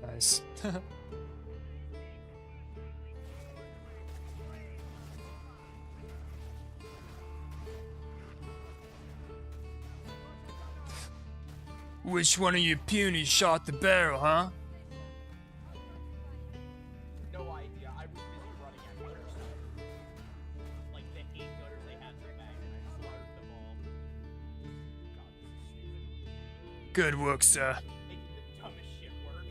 Nice. Which one of you punies shot the barrel, huh? No idea. I was busy running at gutters. Like the 8 gutters they had in the bag, and I slaughtered them all. God, this is stupid. Good work, sir. Making the dumbest shit work.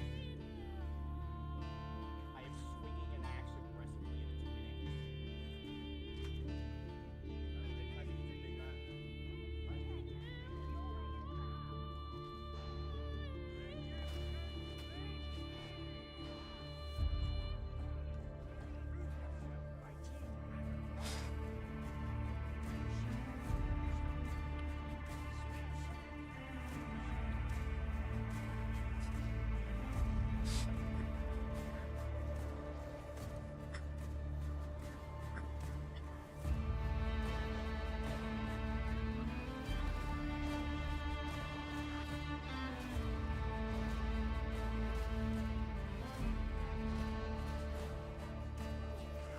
I am swinging an axe aggressively and it's winning. I think it's a big man.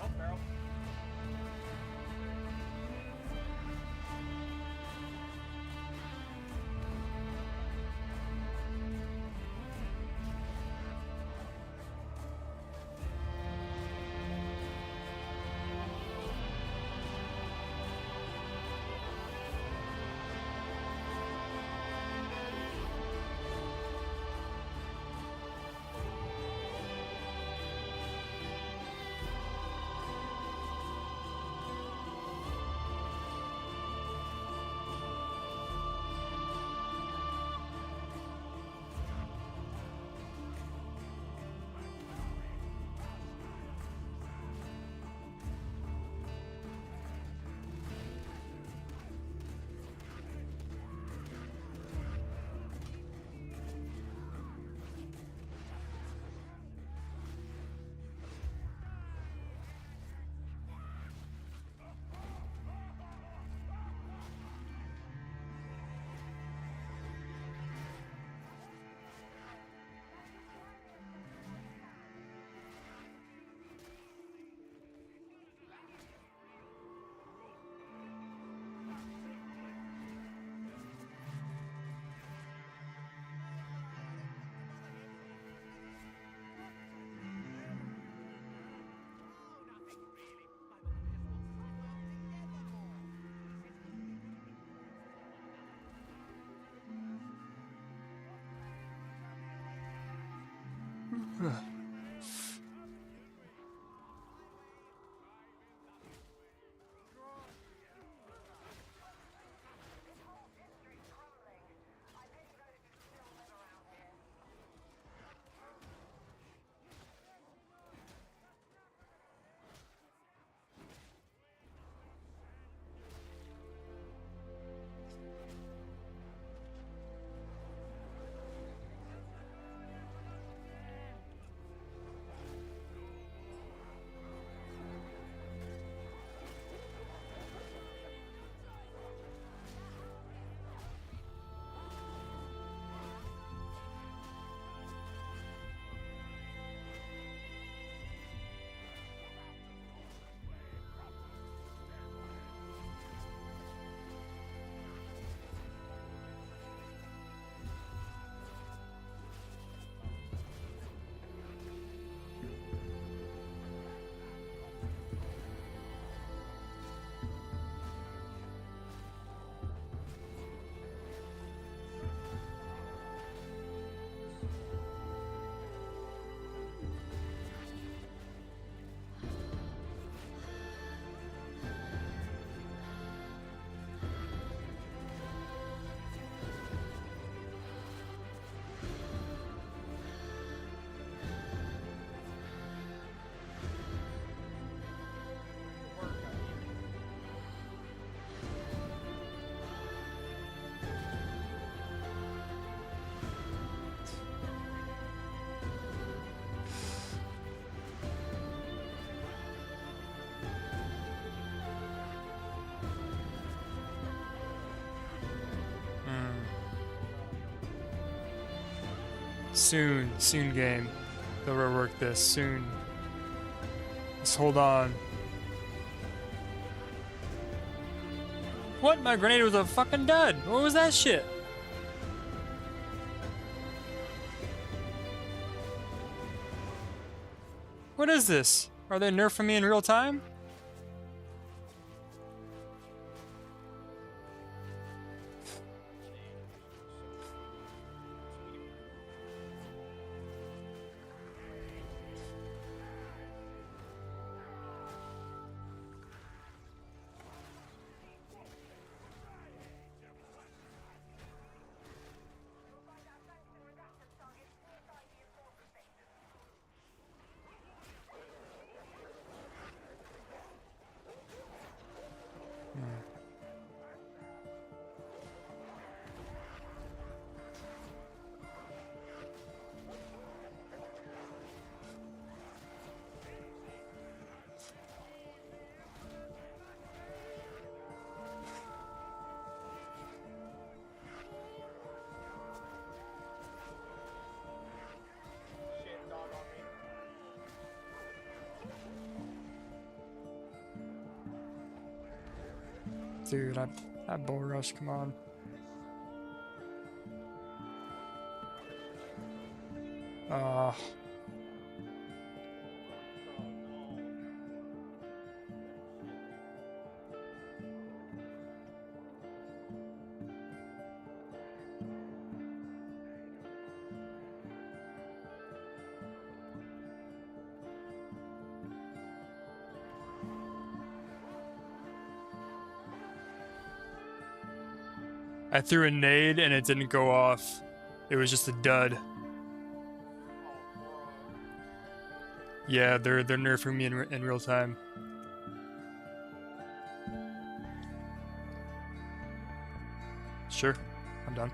Oh, barrel. Soon game. They'll rework this soon. Just hold on. What? My grenade was a fucking dud. What was that shit? What is this? Are they nerfing me in real time? Shit, dog on me. Dude, that bull rush, come on. I threw a nade and it didn't go off. It was just a dud. Yeah, they're nerfing me in real time. Sure, I'm done.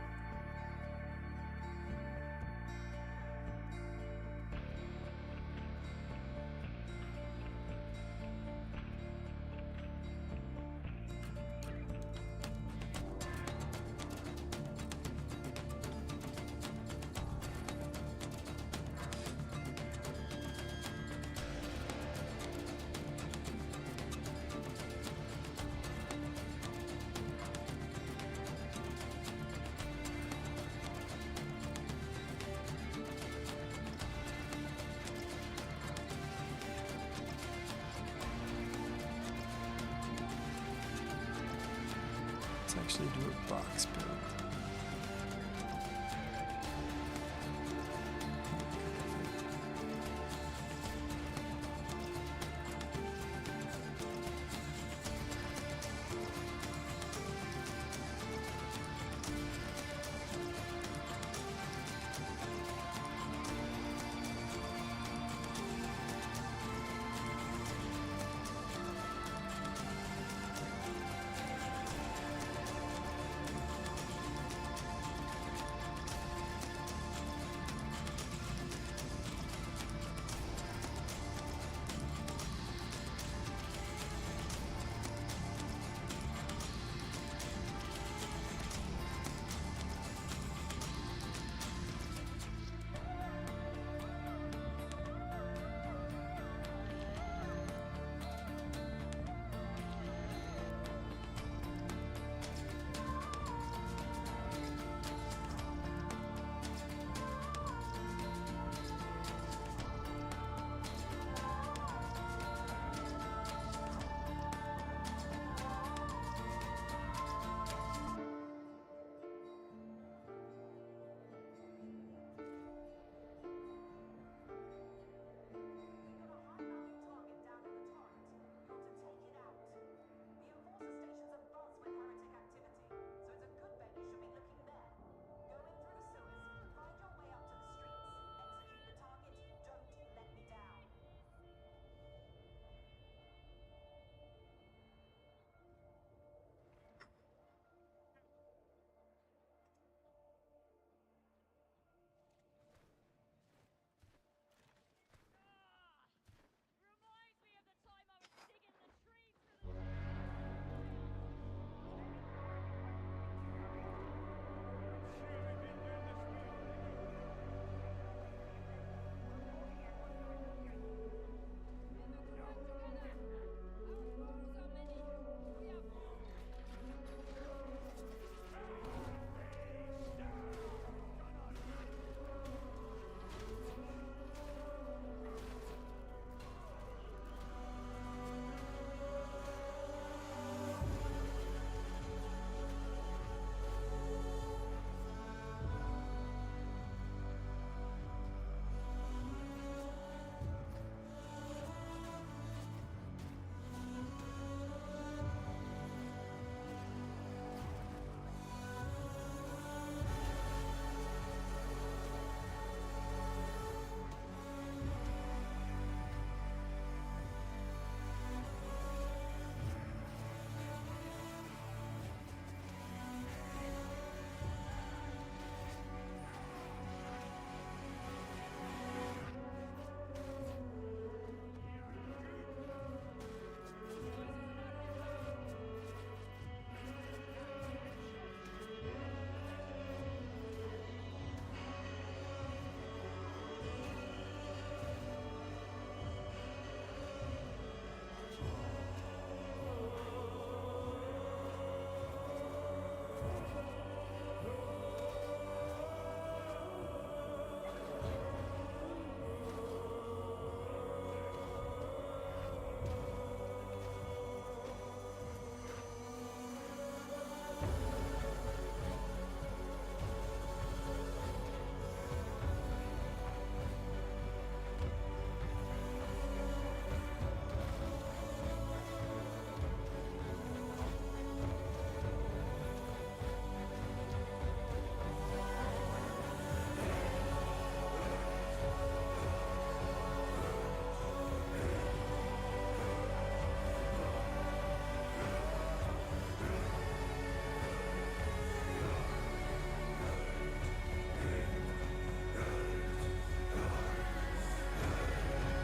Let's actually do a box build.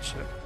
Gotcha.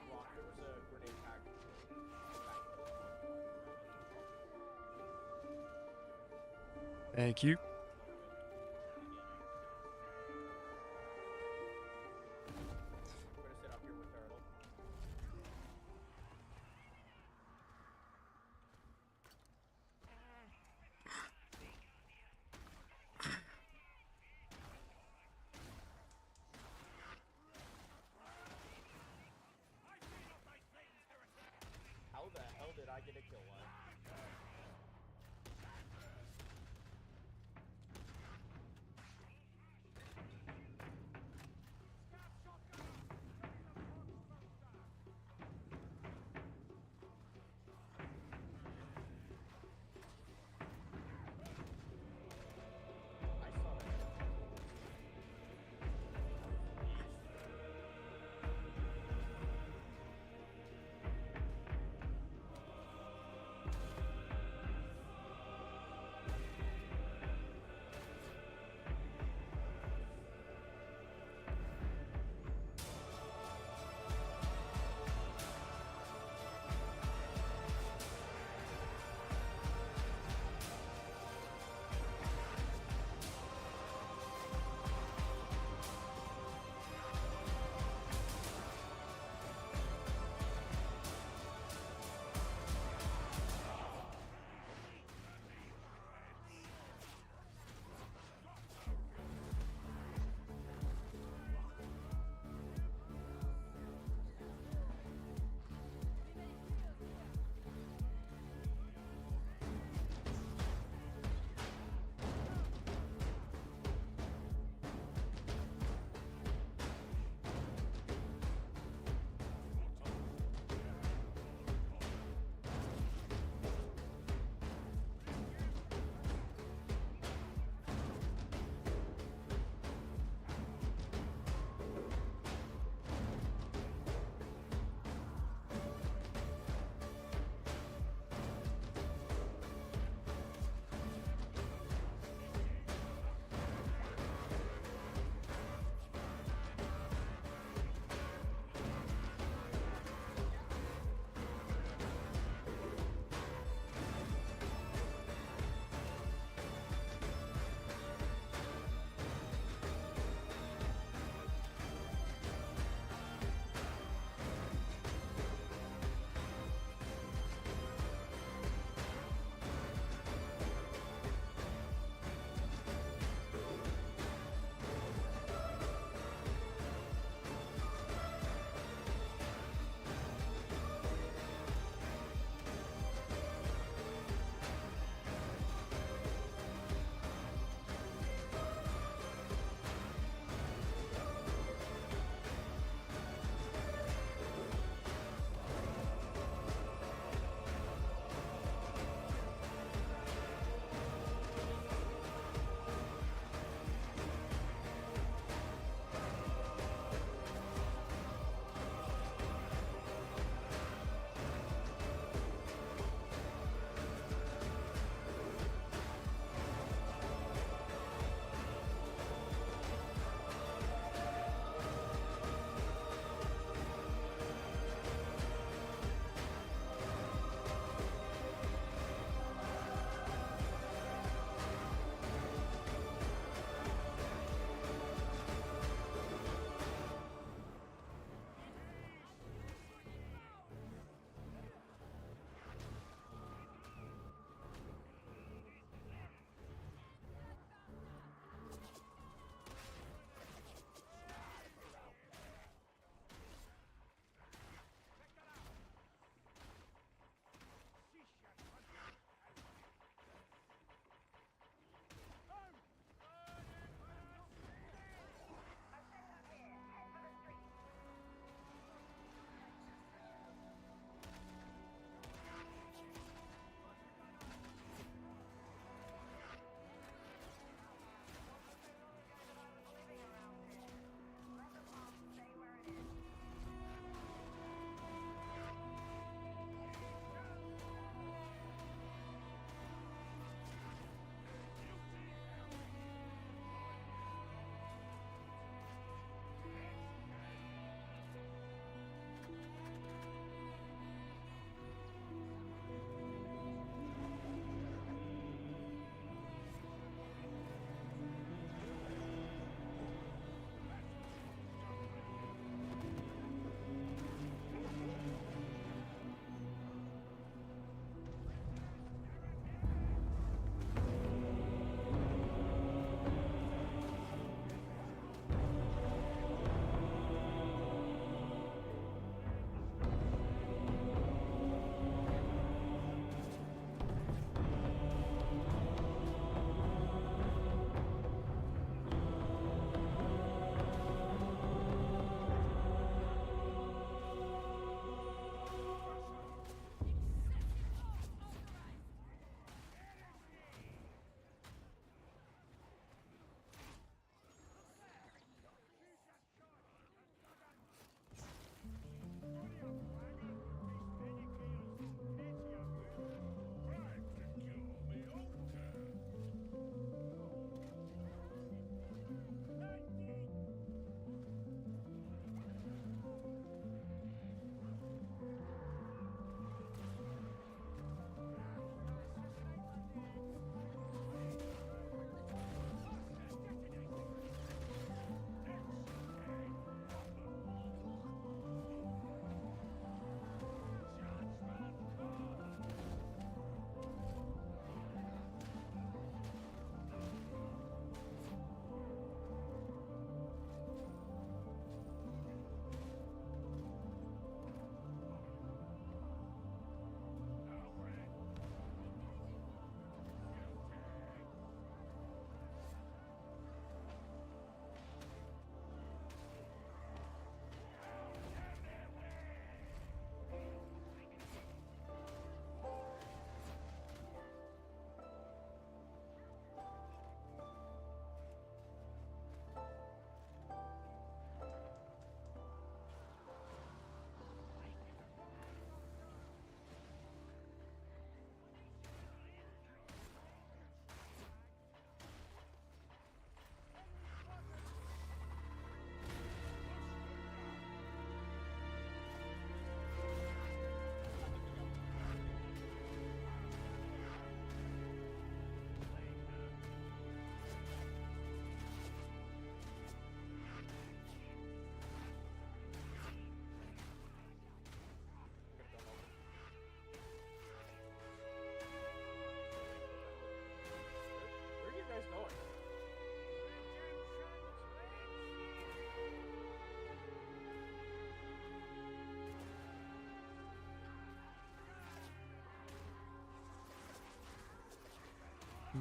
Rawk, there was a grenade pack. Thank you. We're gonna sit up here with Turtle. How the hell did I get a kill line? I saw that.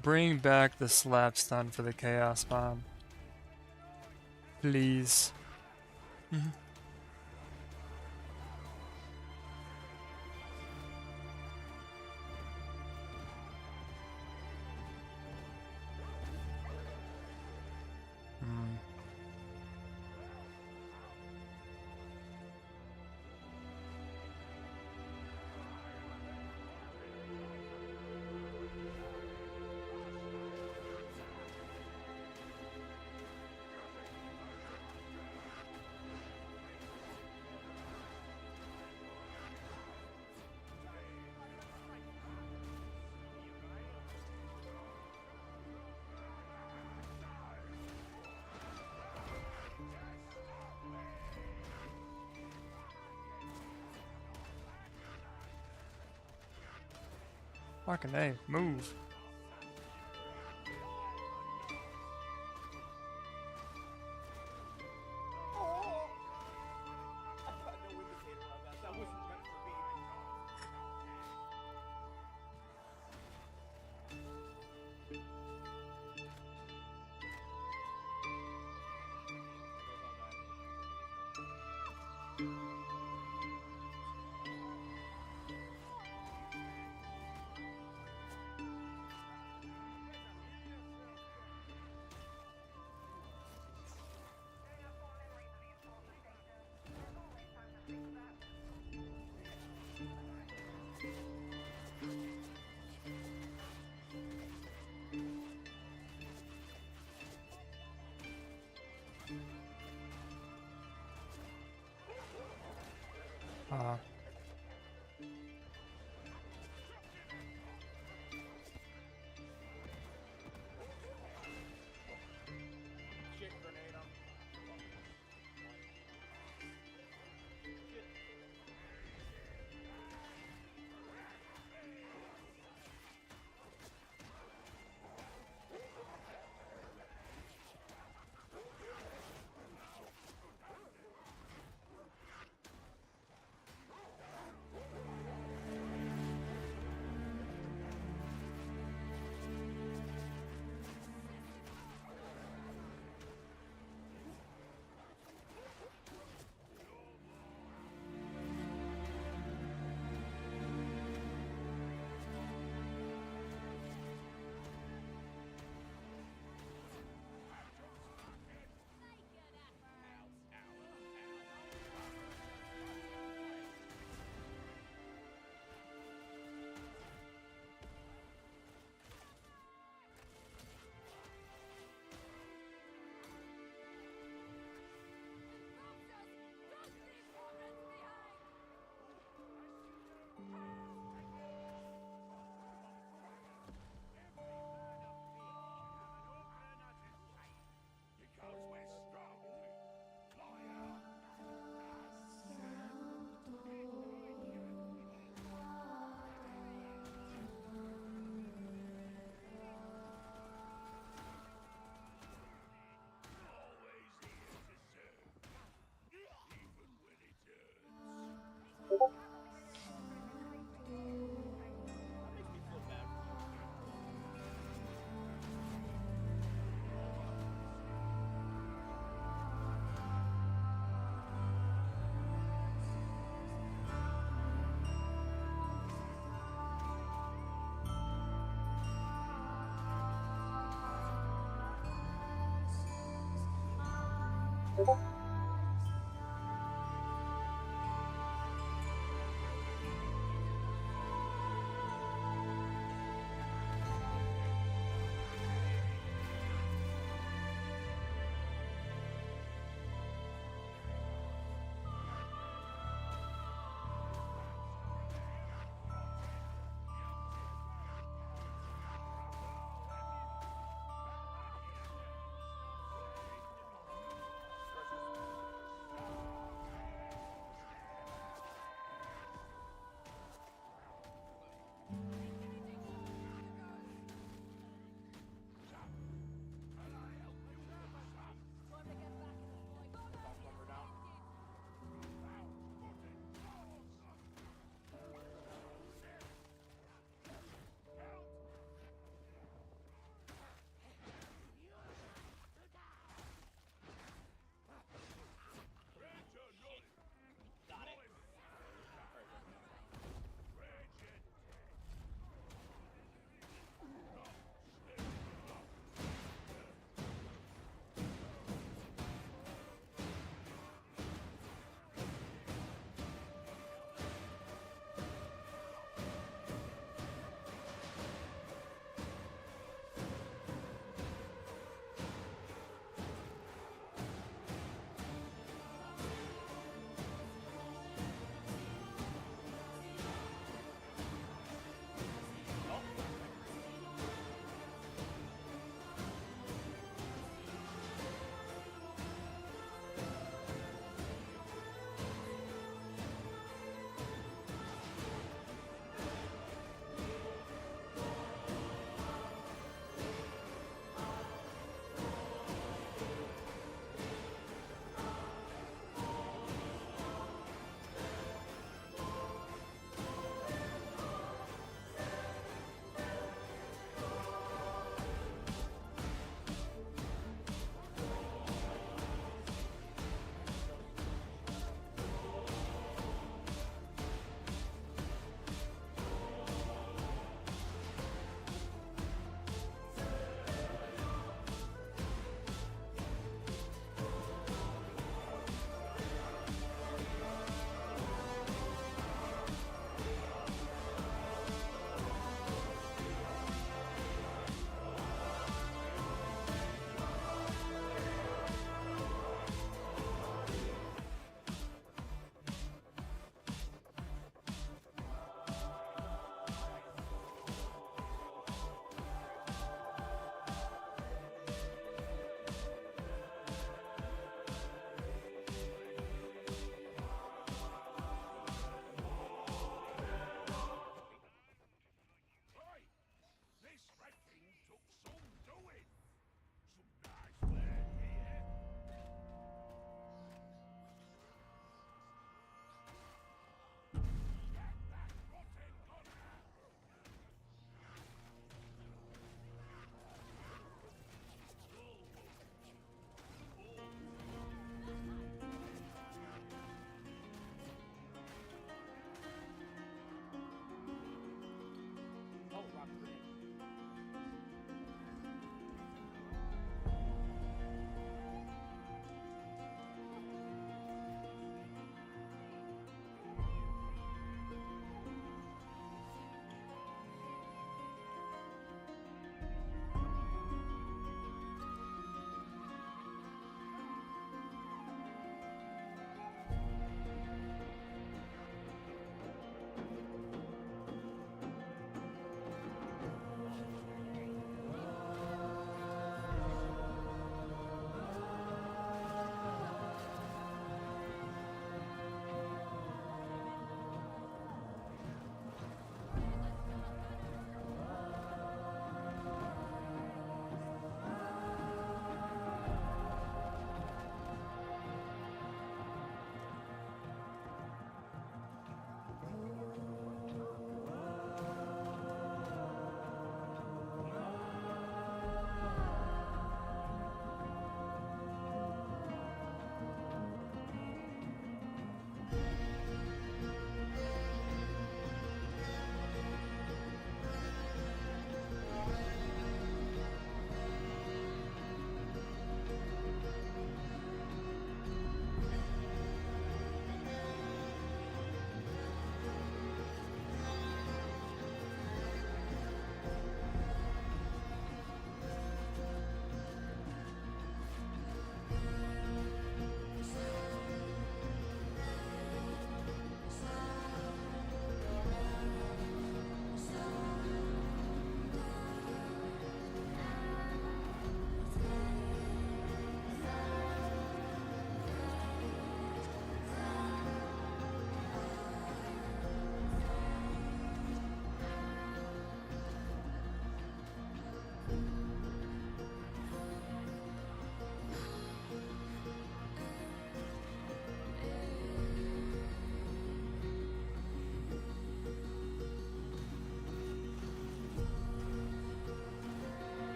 Bring back the slap stun for the chaos bomb. Please. Fucking A, move. Oh! I got no indicator on that. That wasn't meant for me. Shit, grenade him. Shit. That makes me feel bad for you.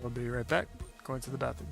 We'll be right back. Going to the bathroom.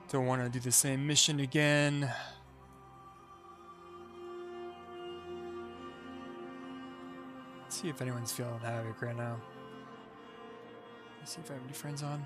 Don't want to do the same mission again. Let's see if anyone's feeling havoc right now. Let's see if I have any friends on.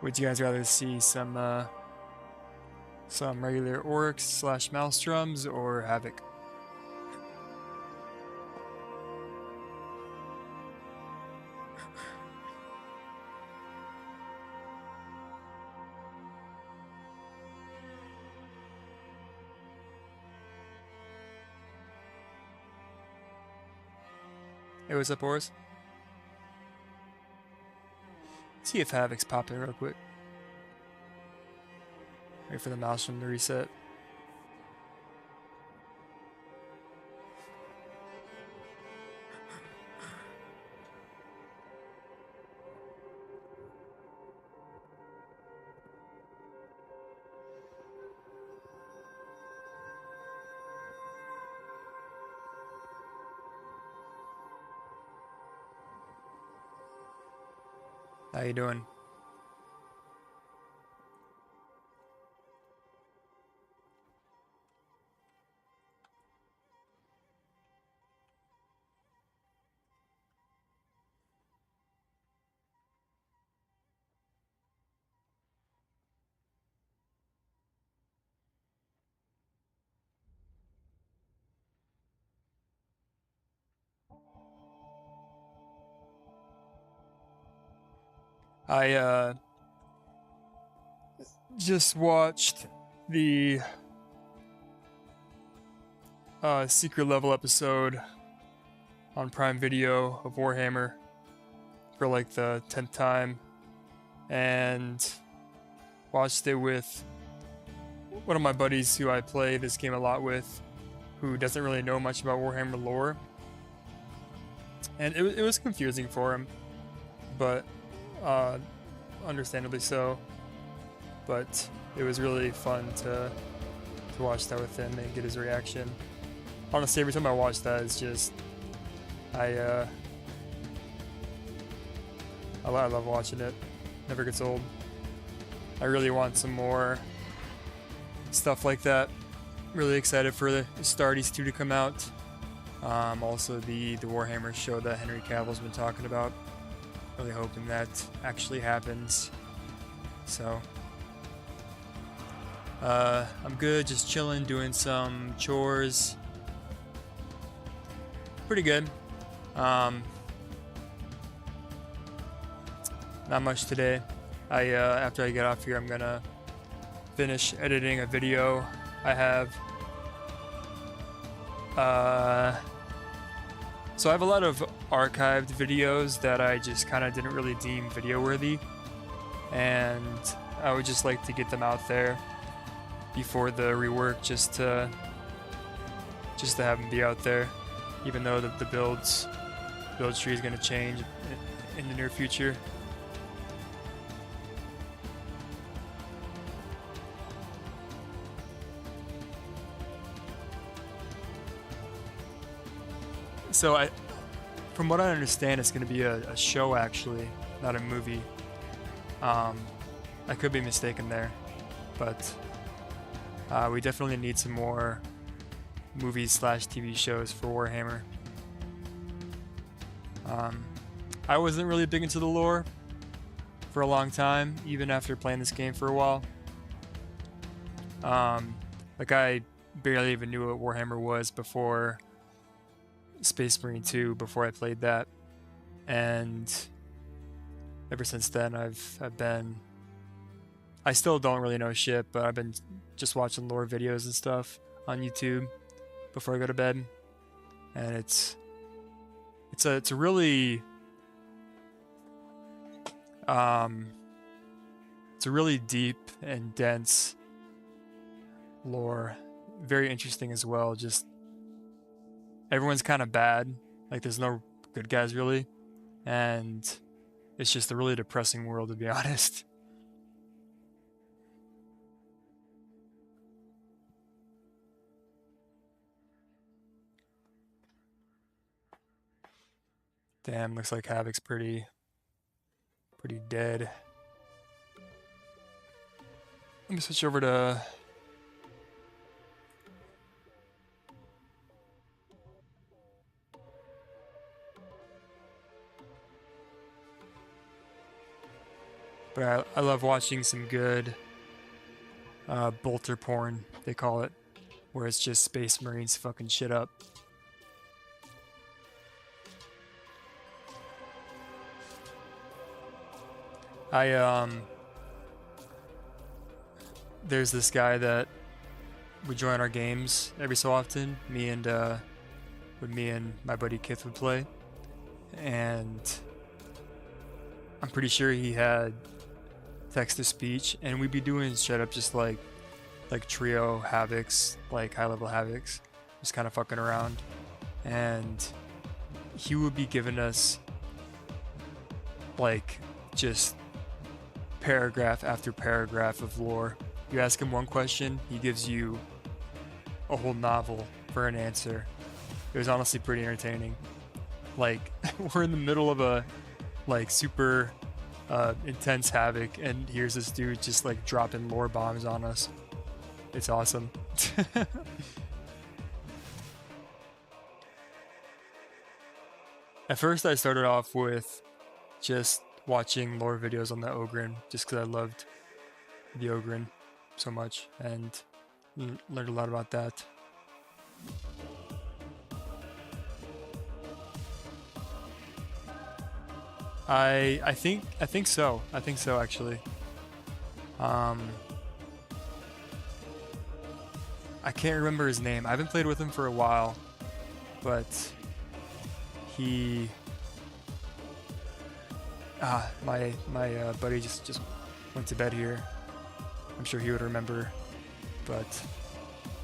Would you guys rather see some regular orcs / maelstroms or havoc? Hey, what's up, Boris? See if Havoc's popping real quick. Wait for the maelstrom to reset. How you doing? I just watched the secret level episode on Prime Video of Warhammer for like the 10th time, and watched it with one of my buddies who I play this game a lot with, who doesn't really know much about Warhammer lore, and it was confusing for him, but understandably so. But it was really fun to watch that with him and get his reaction. Honestly, every time I watch that, it's just I love watching it. Never gets old. I really want some more stuff like that. Really excited for the Astartes 2 to come out. Also the Warhammer show that Henry Cavill's been talking about. Really hoping that actually happens. So I'm good, just chilling, doing some chores. Pretty good. Not much today. After I get off here, I'm gonna finish editing a video I have. So I have a lot of archived videos that I just kind of didn't really deem video worthy, and I would just like to get them out there before the rework, just to have them be out there, even though the build tree is going to change in the near future. So from what I understand, it's going to be a show actually, not a movie. I could be mistaken there, but we definitely need some more movies / TV shows for Warhammer. I wasn't really big into the lore for a long time, even after playing this game for a while. Like I barely even knew what Warhammer was before Space Marine 2, before I played that, and ever since then I still don't really know shit, but I've been just watching lore videos and stuff on YouTube before I go to bed, and it's a really deep and dense lore, very interesting as well. Just everyone's kind of bad, like there's no good guys really, and it's just a really depressing world, to be honest. Damn, looks like Havoc's pretty dead. Let me switch over to but I love watching some good bolter porn, they call it, where it's just Space Marines fucking shit up. There's this guy that would join our games every so often. Me and my buddy Kith would play, and I'm pretty sure he had text to speech, and we'd be doing straight up just like trio Havocs, like high level Havocs, just kind of fucking around, and he would be giving us like just paragraph after paragraph of lore. You ask him one question, he gives you a whole novel for an answer. It was honestly pretty entertaining. Like, we're in the middle of a like super intense Havoc, and here's this dude just like dropping lore bombs on us. It's awesome. At first I started off with just watching lore videos on the OGRYN, just because I loved the OGRYN so much, and learned a lot about that. I think so actually. I can't remember his name. I haven't played with him for a while, but he my buddy just went to bed here. I'm sure he would remember, but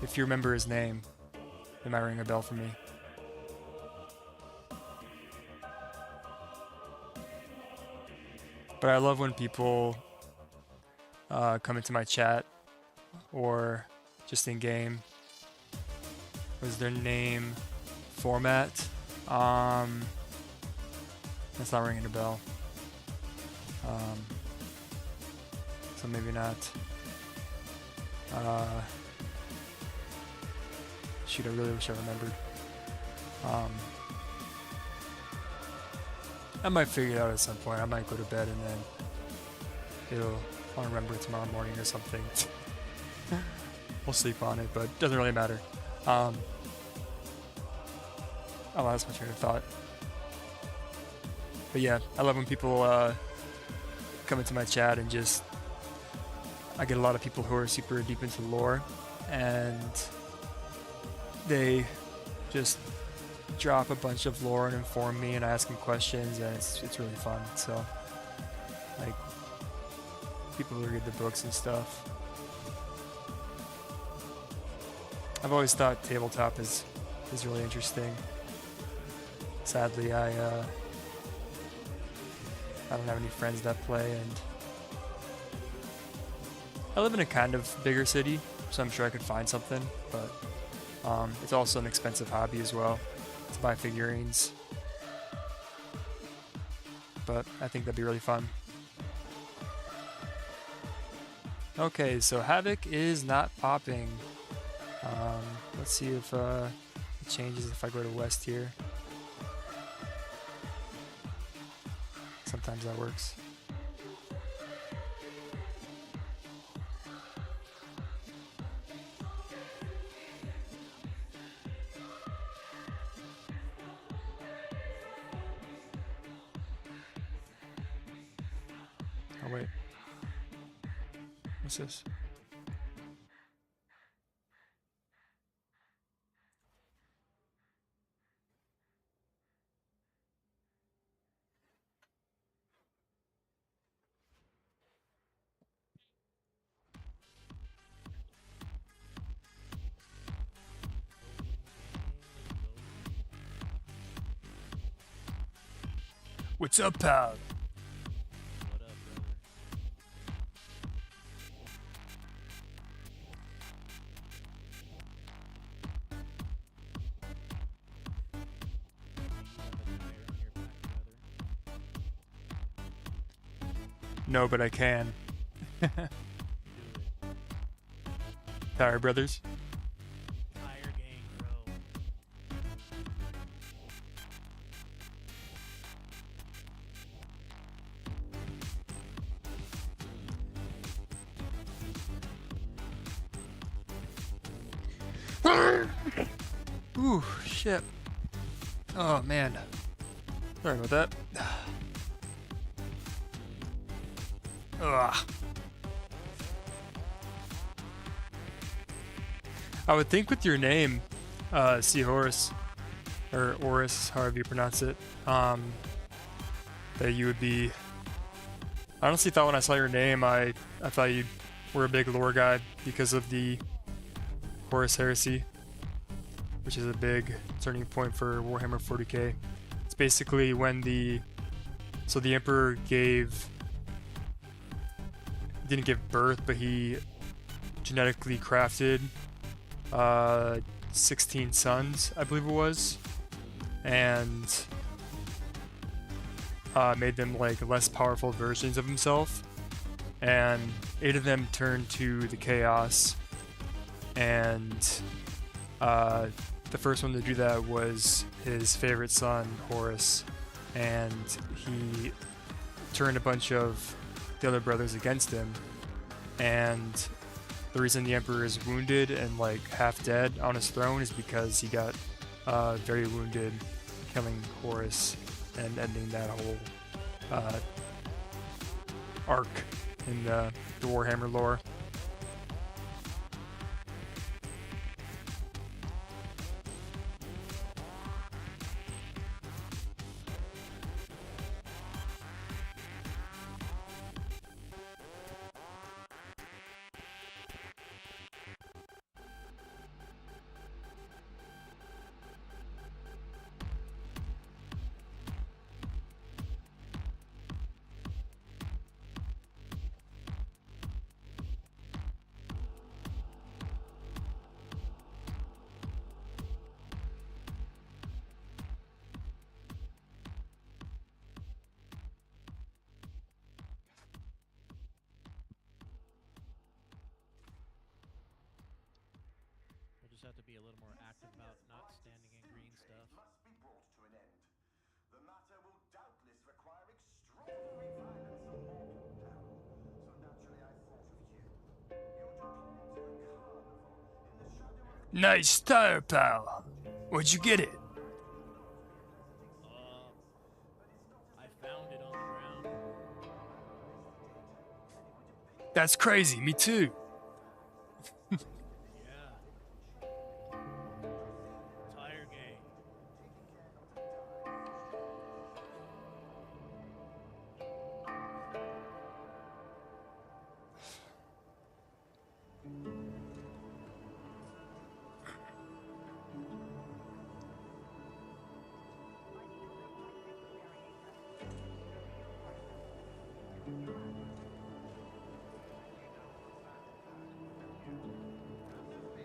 if you remember his name, it might ring a bell for me. But I love when people come into my chat or just in game. Was their name format? That's not ringing a bell. So maybe not. Shoot, I really wish I remembered. I might figure it out at some point. I might go to bed and then I'll remember it tomorrow morning or something. We'll sleep on it, but it doesn't really matter. I lost my train of thought. But yeah, I love when people come into my chat and just... I get a lot of people who are super deep into lore, and they just drop a bunch of lore and inform me, and I ask them questions, and it's really fun. So, like, people who read the books and stuff. I've always thought tabletop is really interesting. Sadly, I don't have any friends that play, and I live in a kind of bigger city, so I'm sure I could find something, but it's also an expensive hobby as well to buy figurines. But I think that'd be really fun. Okay, so Havoc is not popping. Let's see if it changes if I go to West here. Sometimes that works. Oh wait. What's this? What's up, pal? What up, brother? No, but I can. Do it. Tire Brothers. Tire gang, bro. Ooh, shit. Oh, man. Sorry about that. Ugh. I would think with your name, Seahorse, or Oris, however you pronounce it, that you would be... I honestly thought when I saw your name, I thought you were a big lore guy because of the Horus Heresy, which is a big turning point for Warhammer 40k. It's basically when the Emperor didn't give birth, but he genetically crafted 16 sons, I believe it was, and made them like less powerful versions of himself, and 8 of them turned to the chaos, and the first one to do that was his favorite son, Horus, and he turned a bunch of the other brothers against him, and the reason the Emperor is wounded and like half dead on his throne is because he got very wounded killing Horus and ending that whole arc in the Warhammer lore. just have to be a little more active about not standing in green stuff. Must be brought to an end. The matter will doubtless require extraordinary violence and mortal peril. So naturally I thought of you. You deployed to the carnival in the shadow of Nice tire, pal. Where'd you get it? I found it on the ground. That's crazy. Me too. Yeah. Tire gang.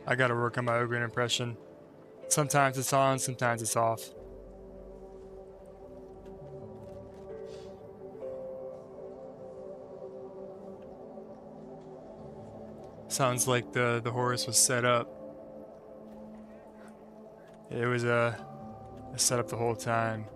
I gotta work on my OGRYN impression. Sometimes it's on, sometimes it's off. Sounds like the horse was set up. It was a setup the whole time.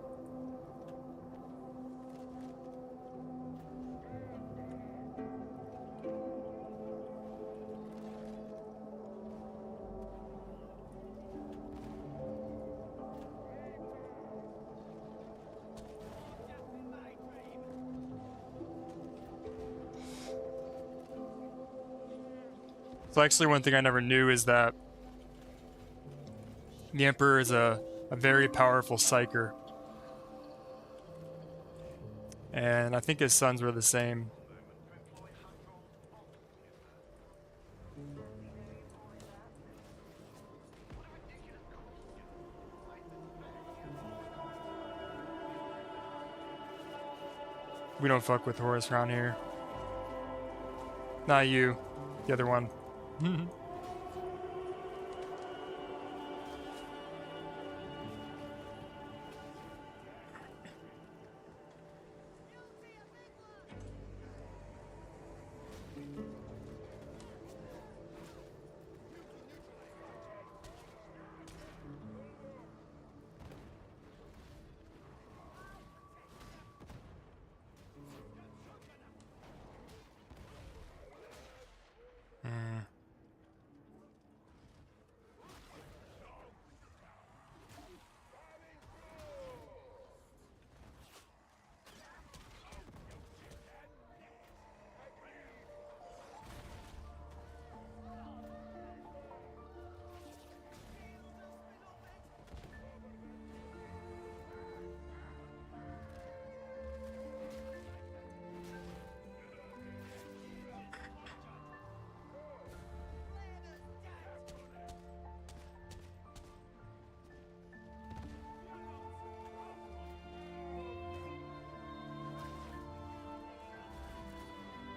So actually one thing I never knew is that the Emperor is a very powerful psyker. And I think his sons were the same. We don't fuck with Horus around here. Not you. The other one.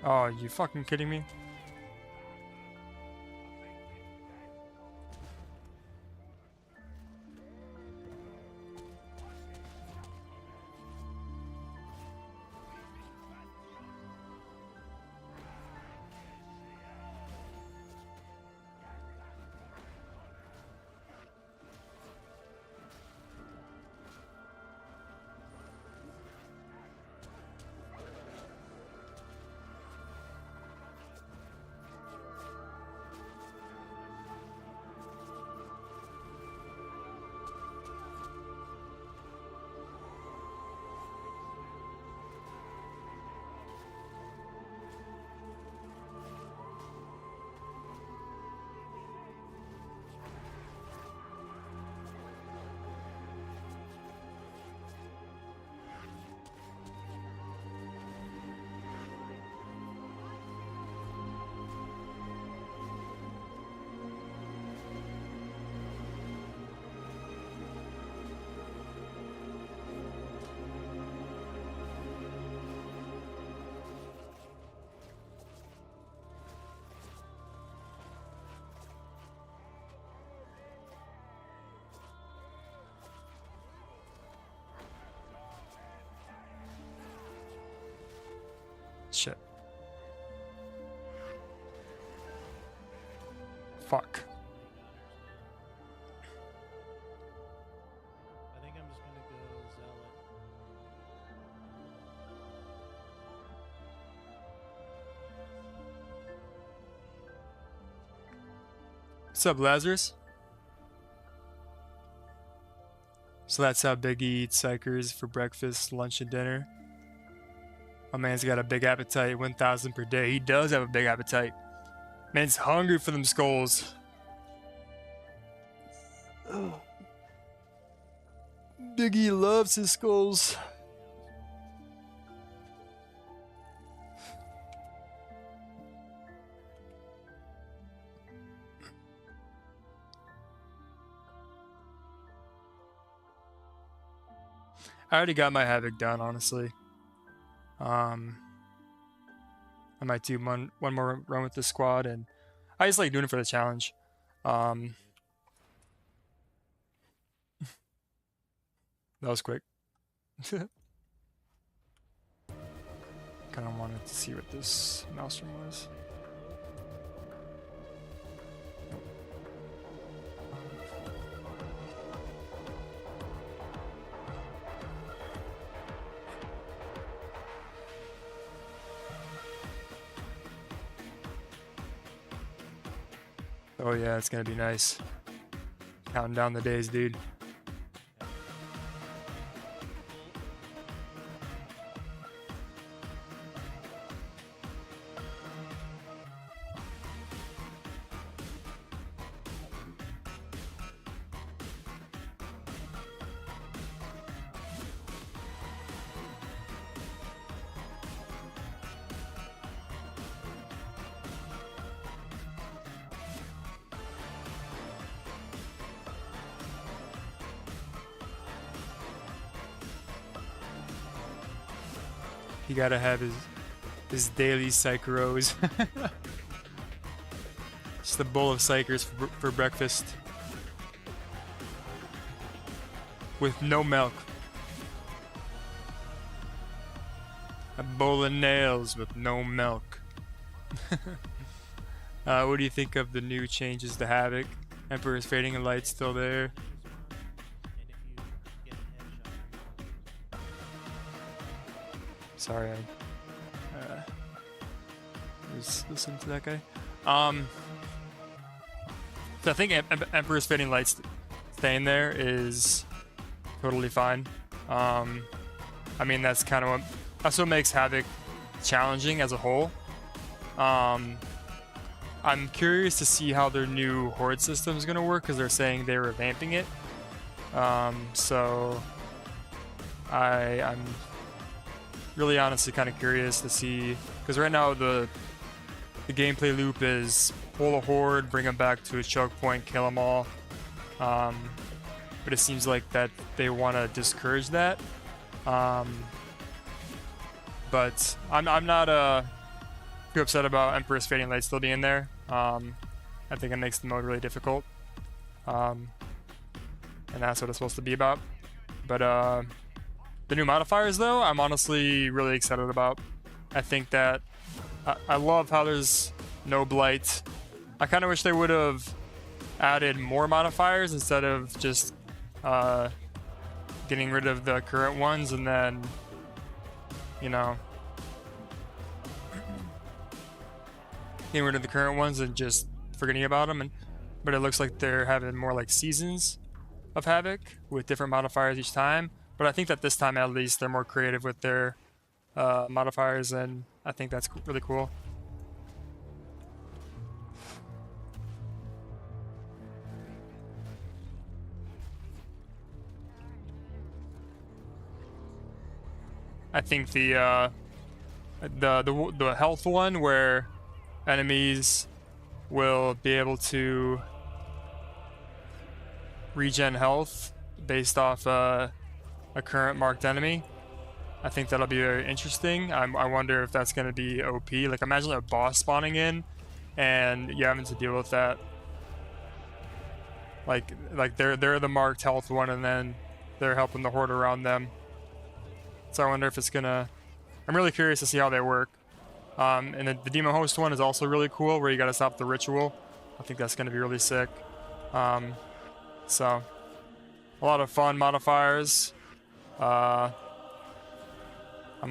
Oh, you fucking kidding me? Shit. Fuck. What's up, Lazarus? So that's how Biggie eats Psychers for breakfast, lunch, and dinner. My man's got a big appetite, 1,000 per day. He does have a big appetite. Man's hungry for them skulls. Biggie loves his skulls. I already got my Havoc done, honestly. I might do one more run with the squad, and I just like doing it for the challenge. That was quick. Kind of wanted to see what this maelstrom was. Oh yeah, it's gonna be nice. Counting down the days, dude. He gotta have his daily psychros. Just a bowl of psychers for breakfast. With no milk. A bowl of nails with no milk. What do you think of the new changes to Havoc? Emperor's Fading and Light's still there. Sorry, I was listening to that guy. So I think Emperor's Fading Light's staying there is totally fine. I mean, that's kind of that's what makes Havoc challenging as a whole. I'm curious to see how their new horde system is going to work, because they're saying they're revamping it. So I'm really honestly kind of curious to see, because right now the gameplay loop is pull a horde, bring them back to a choke point, kill them all. But it seems like that they want to discourage that. But I'm not too upset about Emperor's Fading Light still being there. I think it makes the mode really difficult. And that's what it's supposed to be about. But the new modifiers, though, I'm honestly really excited about. I think that I love how there's no blight. I kind of wish they would have added more modifiers instead of just getting rid of the current ones and then, you know, getting rid of the current ones and just forgetting about them. But it looks like they're having more like seasons of Havoc with different modifiers each time. But I think that this time, at least, they're more creative with their modifiers, and I think that's really cool. I think the health one, where enemies will be able to regen health based off a current marked enemy. I think that'll be very interesting. I wonder if that's going to be OP. Like, imagine a boss spawning in and you having to deal with that. Like they're the marked health one, and then they're helping the horde around them. So I wonder if it's gonna. I'm really curious to see how they work. And the Demon Host one is also really cool, where you got to stop the ritual. I think that's gonna be really sick. So a lot of fun modifiers. I'm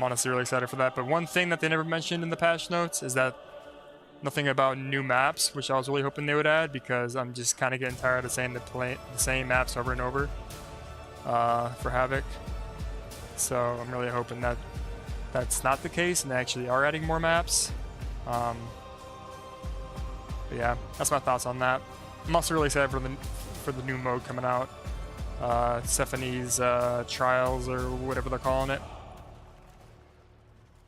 honestly really excited for that. But one thing that they never mentioned in the patch notes is that Nothing about new maps, which I was really hoping they would add, because I'm just kind of getting tired of saying the same maps over and over for Havoc. So I'm really hoping that that's not the case and they actually are adding more maps. But yeah, that's my thoughts on that. I'm also really excited for the new mode coming out, Stephanie's Trials or whatever they're calling it.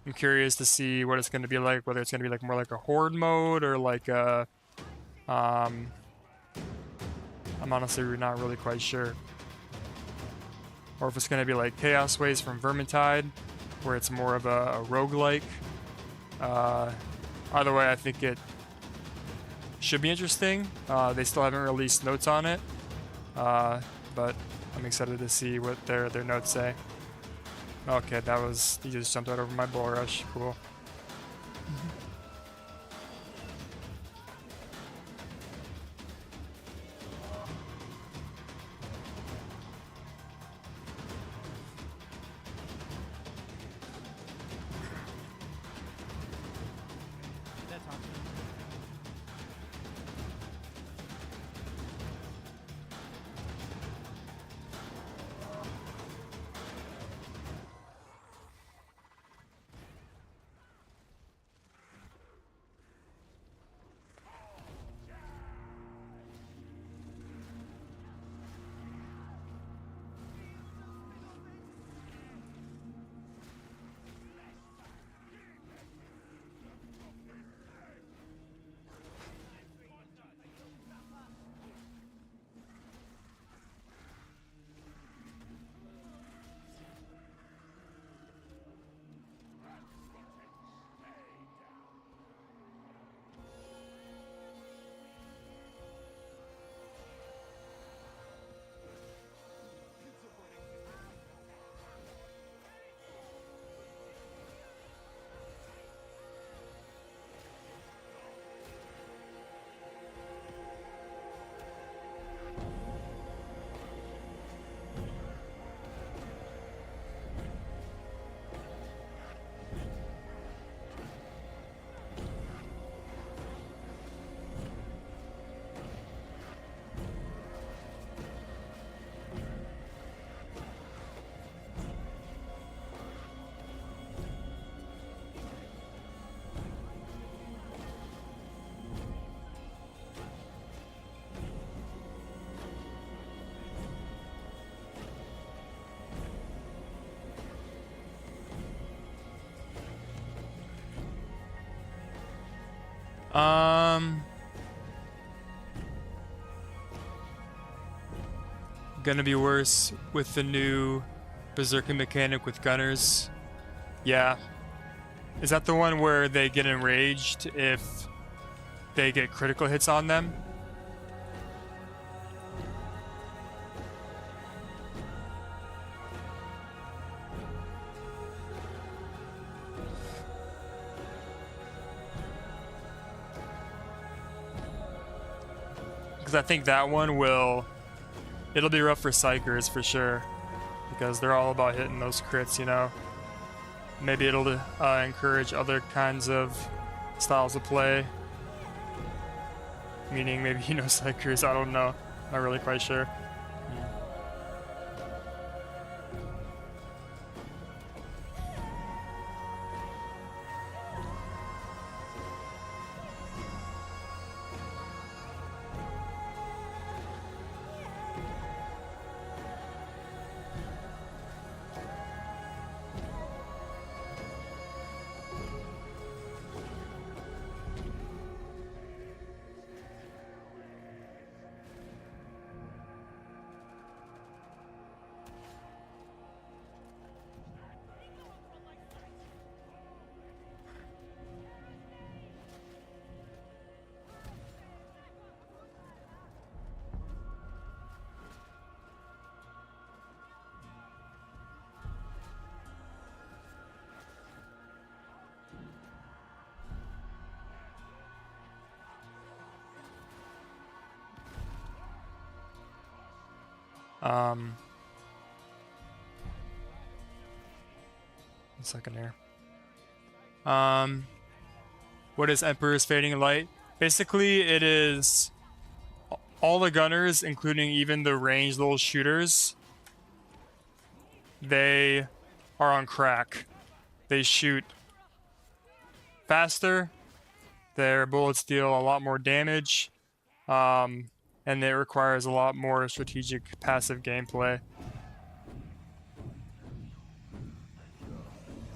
I'm curious to see what it's going to be like, whether it's going to be like more like a horde mode or like a, I'm honestly not really quite sure. Or if it's going to be like Chaos Waves from Vermintide, where it's more of a roguelike. Either way, I think it should be interesting. They still haven't released notes on it, but I'm excited to see what their notes say. Okay, he just jumped out over my bull rush. Cool. That's awesome. Gonna be worse with the new Berserker mechanic with gunners. Yeah. Is that the one where they get enraged if they get critical hits on them? Because I think that one it'll be rough for Psychers for sure, because they're all about hitting those crits, you know. Maybe it'll encourage other kinds of styles of play. Meaning maybe, you know, Psychers, I don't know. Not really quite sure. One second here. What is Emperor's Fading Light? Basically, it is all the gunners, including even the ranged little shooters, they are on crack. They shoot faster, their bullets deal a lot more damage, and it requires a lot more strategic passive gameplay.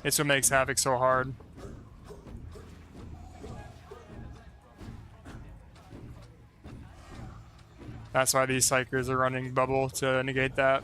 It's what makes Havoc so hard. That's why these Psychers are running Bubble to negate that.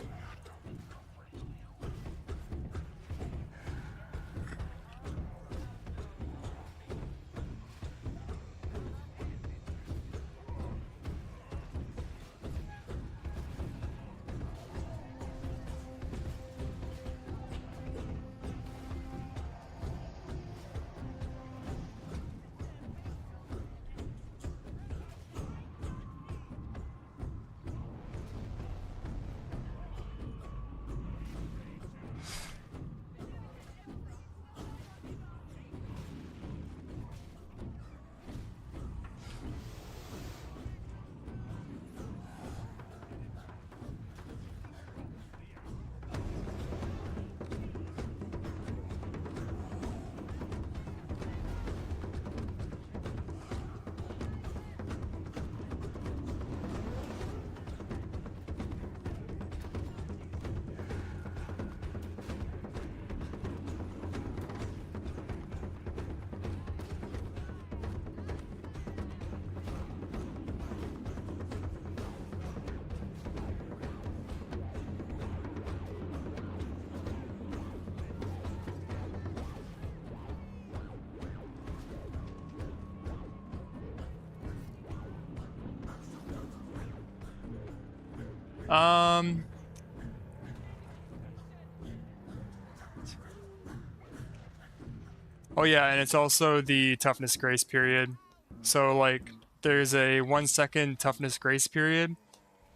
Oh yeah, and it's also the toughness grace period. So like, there's a 1 second toughness grace period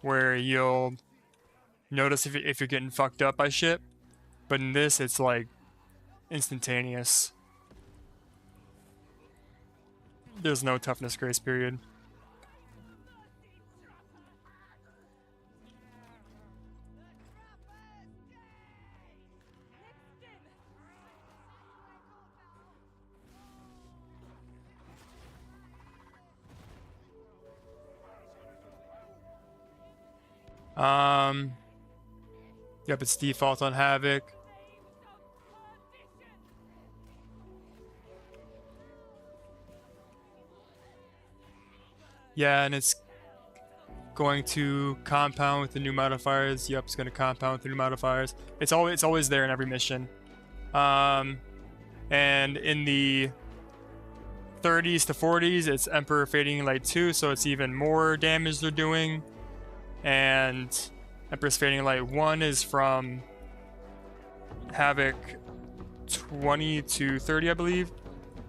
where you'll notice if you're getting fucked up by shit. But in this, it's like instantaneous. There's no toughness grace period. Yep, it's default on Havoc. Yeah, and it's going to compound with the new modifiers. Yep, it's going to compound with the new modifiers. It's always there in every mission. And in the 30s to 40s, it's Emperor Fading Light 2, so it's even more damage they're doing. And Emperor's Fading Light 1 is from Havoc 20 to 30, I believe.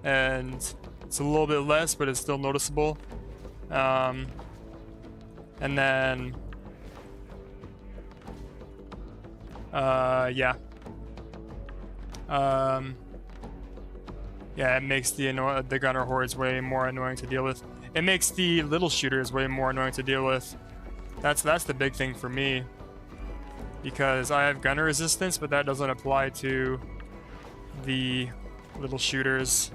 And it's a little bit less, but it's still noticeable. And then, yeah. Yeah, it makes the gunner hordes way more annoying to deal with. It makes the little shooters way more annoying to deal with. That's the big thing for me, because I have gunner resistance, but that doesn't apply to the little shooters.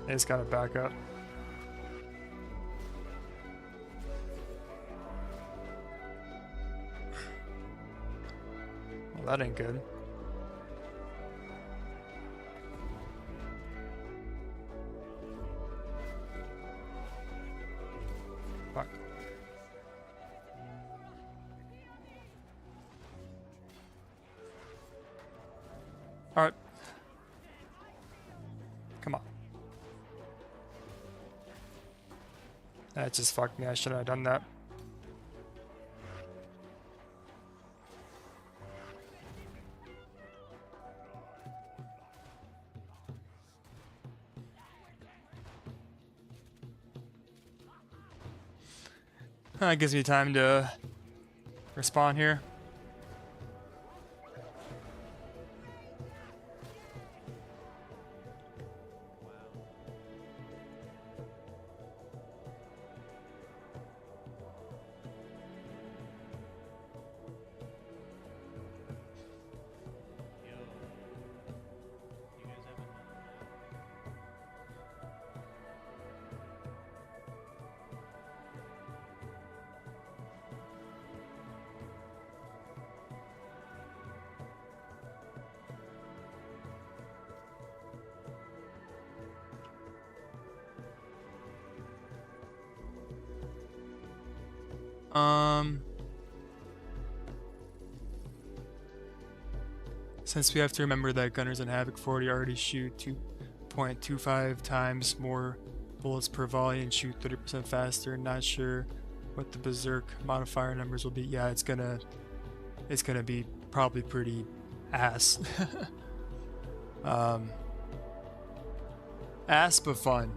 I just gotta back up. Well, that ain't good. Fuck. Alright. Come on. That just fucked me. I shouldn't have done that. That gives me time to respawn here. Yo, you guys haven't done that. Since we have to remember that Gunners and Havoc 40 already shoot 2.25 times more bullets per volley and shoot 30% faster, not sure what the Berserk modifier numbers will be. Yeah, it's gonna be probably pretty ass. Ass but fun,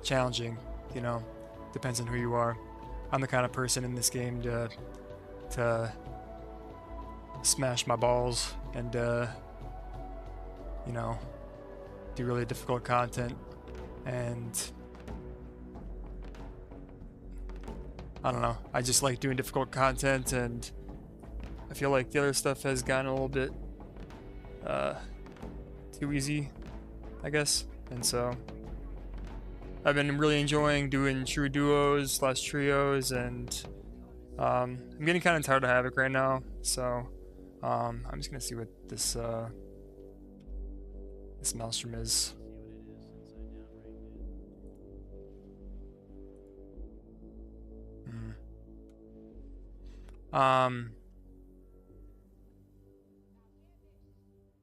challenging, you know, depends on who you are. I'm the kind of person in this game to smash my balls and you know, do really difficult content, and I don't know, I just like doing difficult content, and I feel like the other stuff has gotten a little bit too easy, I guess, and so I've been really enjoying doing true duos / trios, and I'm getting kind of tired of Havoc right now, so I'm just gonna see what this this Maelstrom is. See what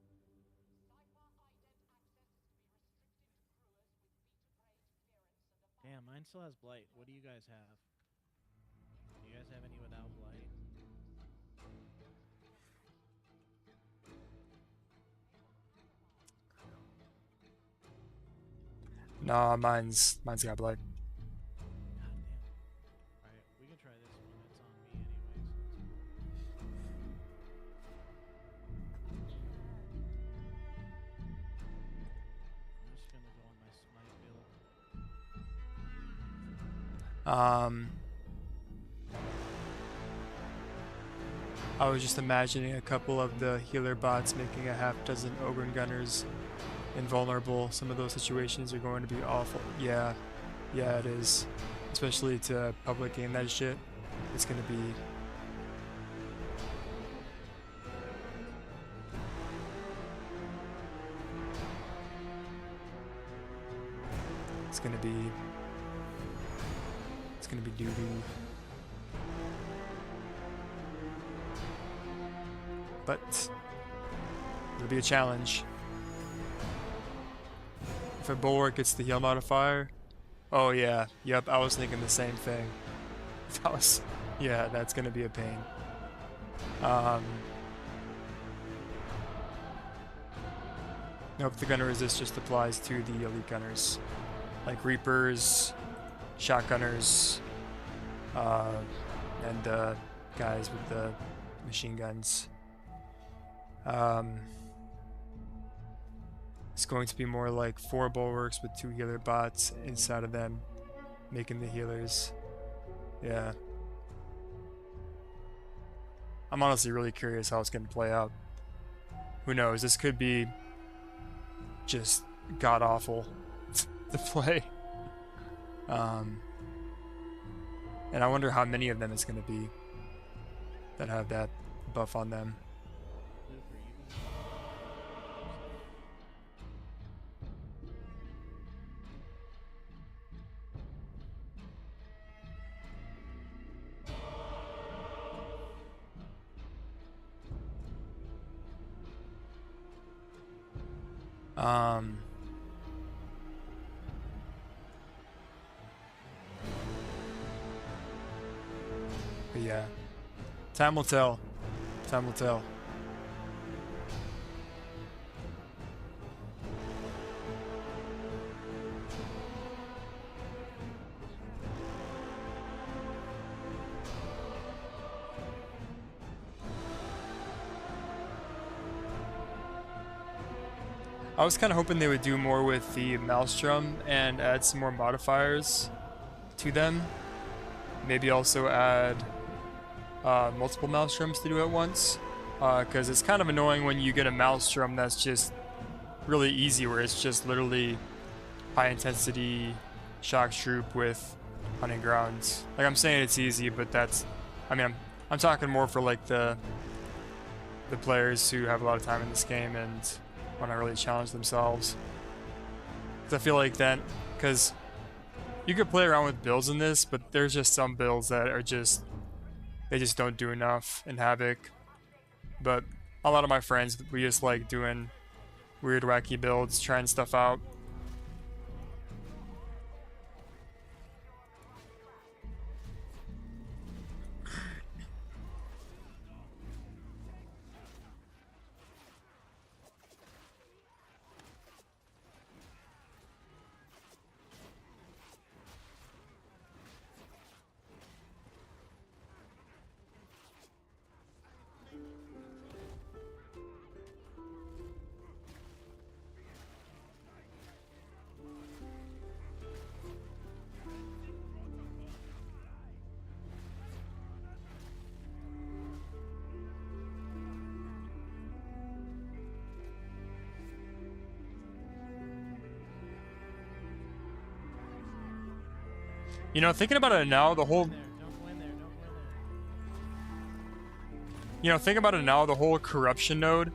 it is inside out, right, dude? Damn, mine still has blight. What do you guys have? Do you guys have any without blight? No, mine's got blight. God damn. Alright, we can try this one. It's on me anyways. I'm just gonna go on my smite build. I was just imagining a couple of the healer bots making a half dozen OGRYN gunners invulnerable. Some of those situations are going to be awful. Yeah, it is. Especially to public game that shit. It's gonna be... It's gonna be doo-doo. But it'll be a challenge. If a bulwark gets the heal modifier, oh yeah, yep, I was thinking the same thing. Yeah, that's gonna be a pain. Nope, the gunner resist just applies to the elite gunners, like Reapers, shotgunners, and guys with the machine guns. It's going to be more like 4 bulwarks with 2 healer bots inside of them, making the healers. Yeah. I'm honestly really curious how it's going to play out. Who knows? This could be just god awful to play. And I wonder how many of them it's going to be that have that buff on them. But yeah, time will tell. Time will tell. I was kind of hoping they would do more with the Maelstrom and add some more modifiers to them. Maybe also add multiple Maelstroms to do at once. Because it's kind of annoying when you get a Maelstrom that's just really easy, where it's just literally high intensity shock troop with hunting grounds. Like, I'm saying it's easy, but that's, I mean, I'm talking more for like the players who have a lot of time in this game and want to really challenge themselves. Because I feel like then, because you could play around with builds in this, but there's just some builds that are just, they just don't do enough in Havoc. But a lot of my friends, we just like doing weird, wacky builds, trying stuff out. You know, thinking about it now, the whole... Don't go in there. Don't go in there. You know, think about it now, the whole corruption node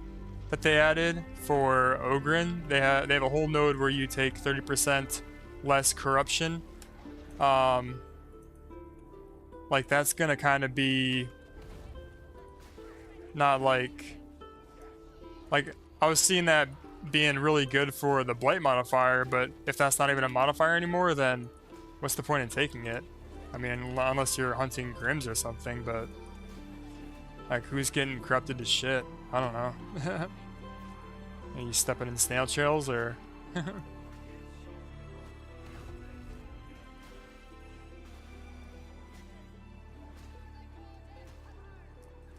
that they added for OGRYN, they have a whole node where you take 30% less corruption. Like, that's gonna kind of be not like I was seeing that being really good for the blight modifier, but if that's not even a modifier anymore, then what's the point in taking it? I mean, unless you're hunting Grims or something, but like, who's getting corrupted to shit? I don't know. Are you stepping in snail trails, or?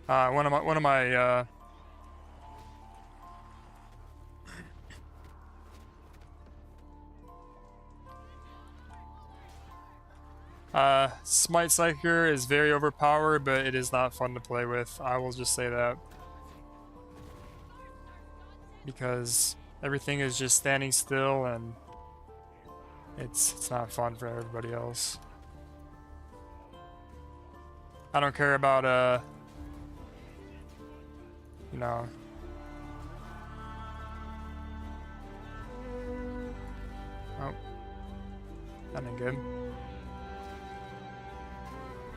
One of my Smite Psyker is very overpowered, but it is not fun to play with. I will just say that. Because everything is just standing still, and it's not fun for everybody else. I don't care about you know. Oh. That ain't good.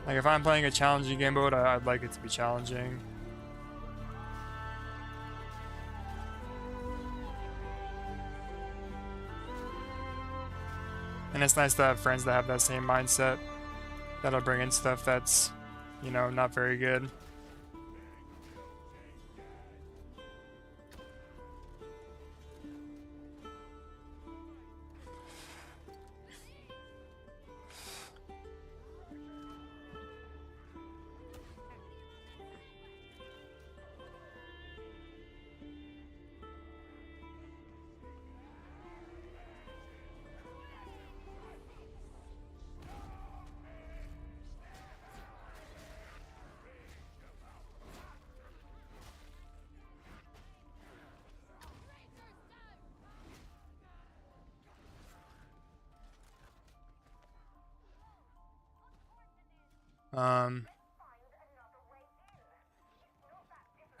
Like, if I'm playing a challenging game mode, I'd like it to be challenging. And it's nice to have friends that have that same mindset, that'll bring in stuff that's, you know, not very good.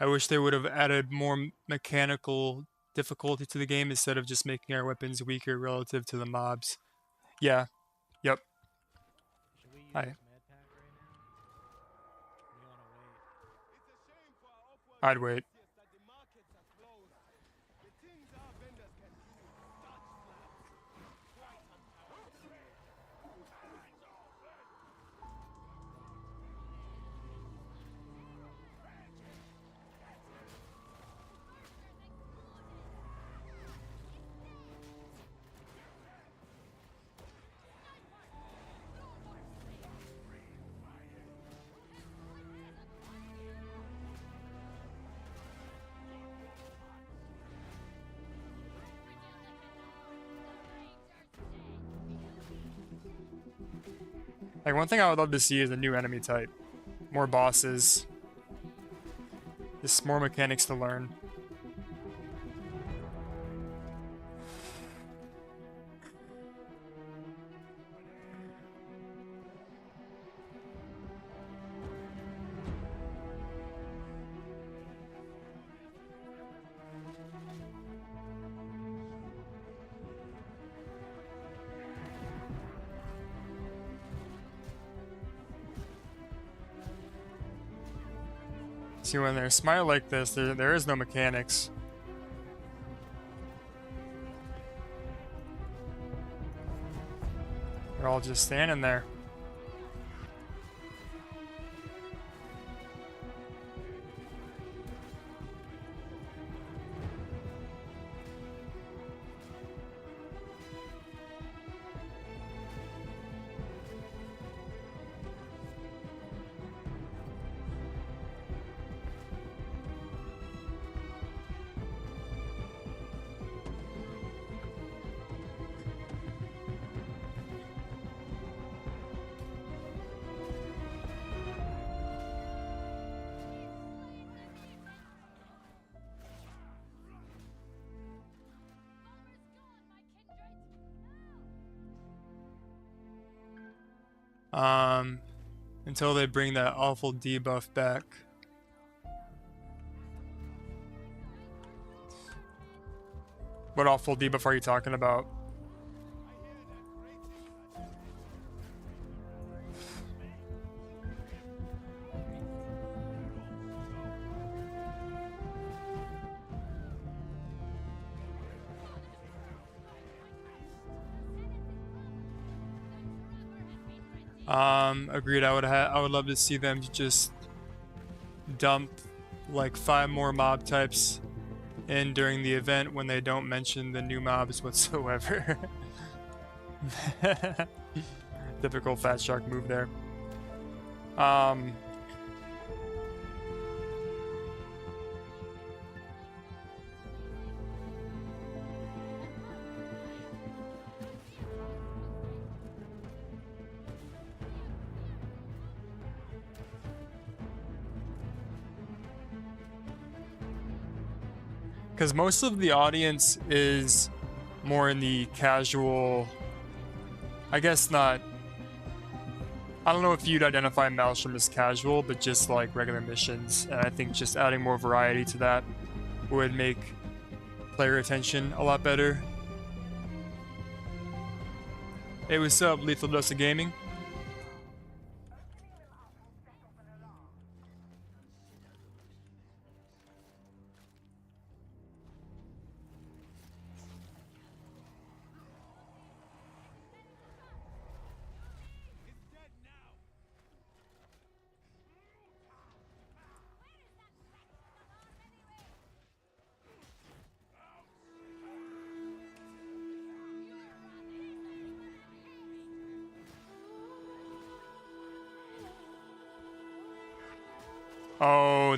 I wish they would have added more mechanical difficulty to the game instead of just making our weapons weaker relative to the mobs. Yeah. Yep. Should we use I- med pack right now? Or do you want to wait? I'd wait. Like, one thing I would love to see is a new enemy type. More bosses. Just more mechanics to learn. See, when they're smile like this, there is no mechanics. They're all just standing there. Until they bring that awful debuff back. What awful debuff are you talking about? Agreed. I would love to see them just dump like 5 more mob types in during the event when they don't mention the new mobs whatsoever. Typical Fat Shark move there. Because most of the audience is more in the casual, I guess not, I don't know if you'd identify Maelstrom as casual, but just like regular missions. And I think just adding more variety to that would make player attention a lot better. Hey, what's up, Lethal Dose of Gaming? Oh,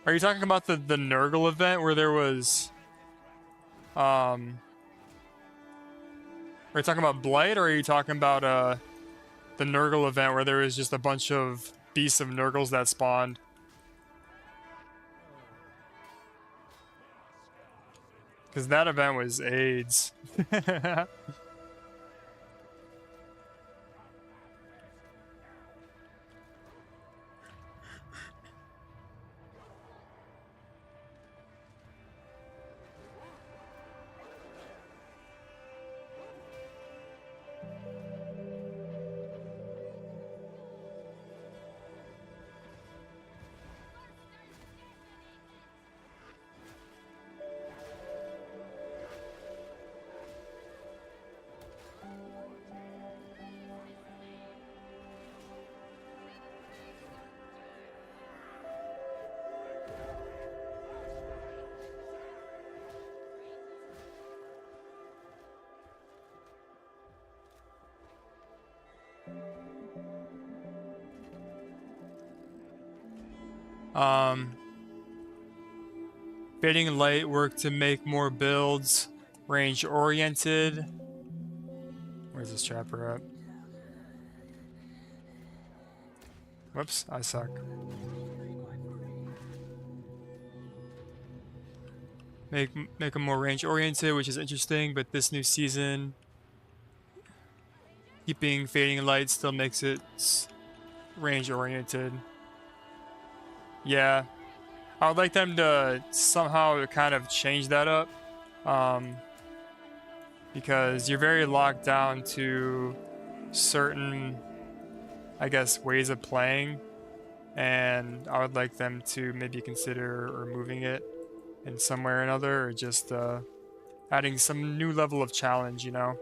are you talking about the Nurgle event where there was, are you talking about Blight, or are you talking about, the Nurgle event where there was just a bunch of beasts of Nurgles that spawned? Because that event was AIDS. Fading light work to make more builds range oriented. Where's this chapter at? Whoops, I suck. Make them more range oriented, which is interesting, but this new season, keeping fading light still makes it range oriented. Yeah, I would like them to somehow kind of change that up, because you're very locked down to certain, I guess, ways of playing, and I would like them to maybe consider removing it in some way or another, or just adding some new level of challenge, you know?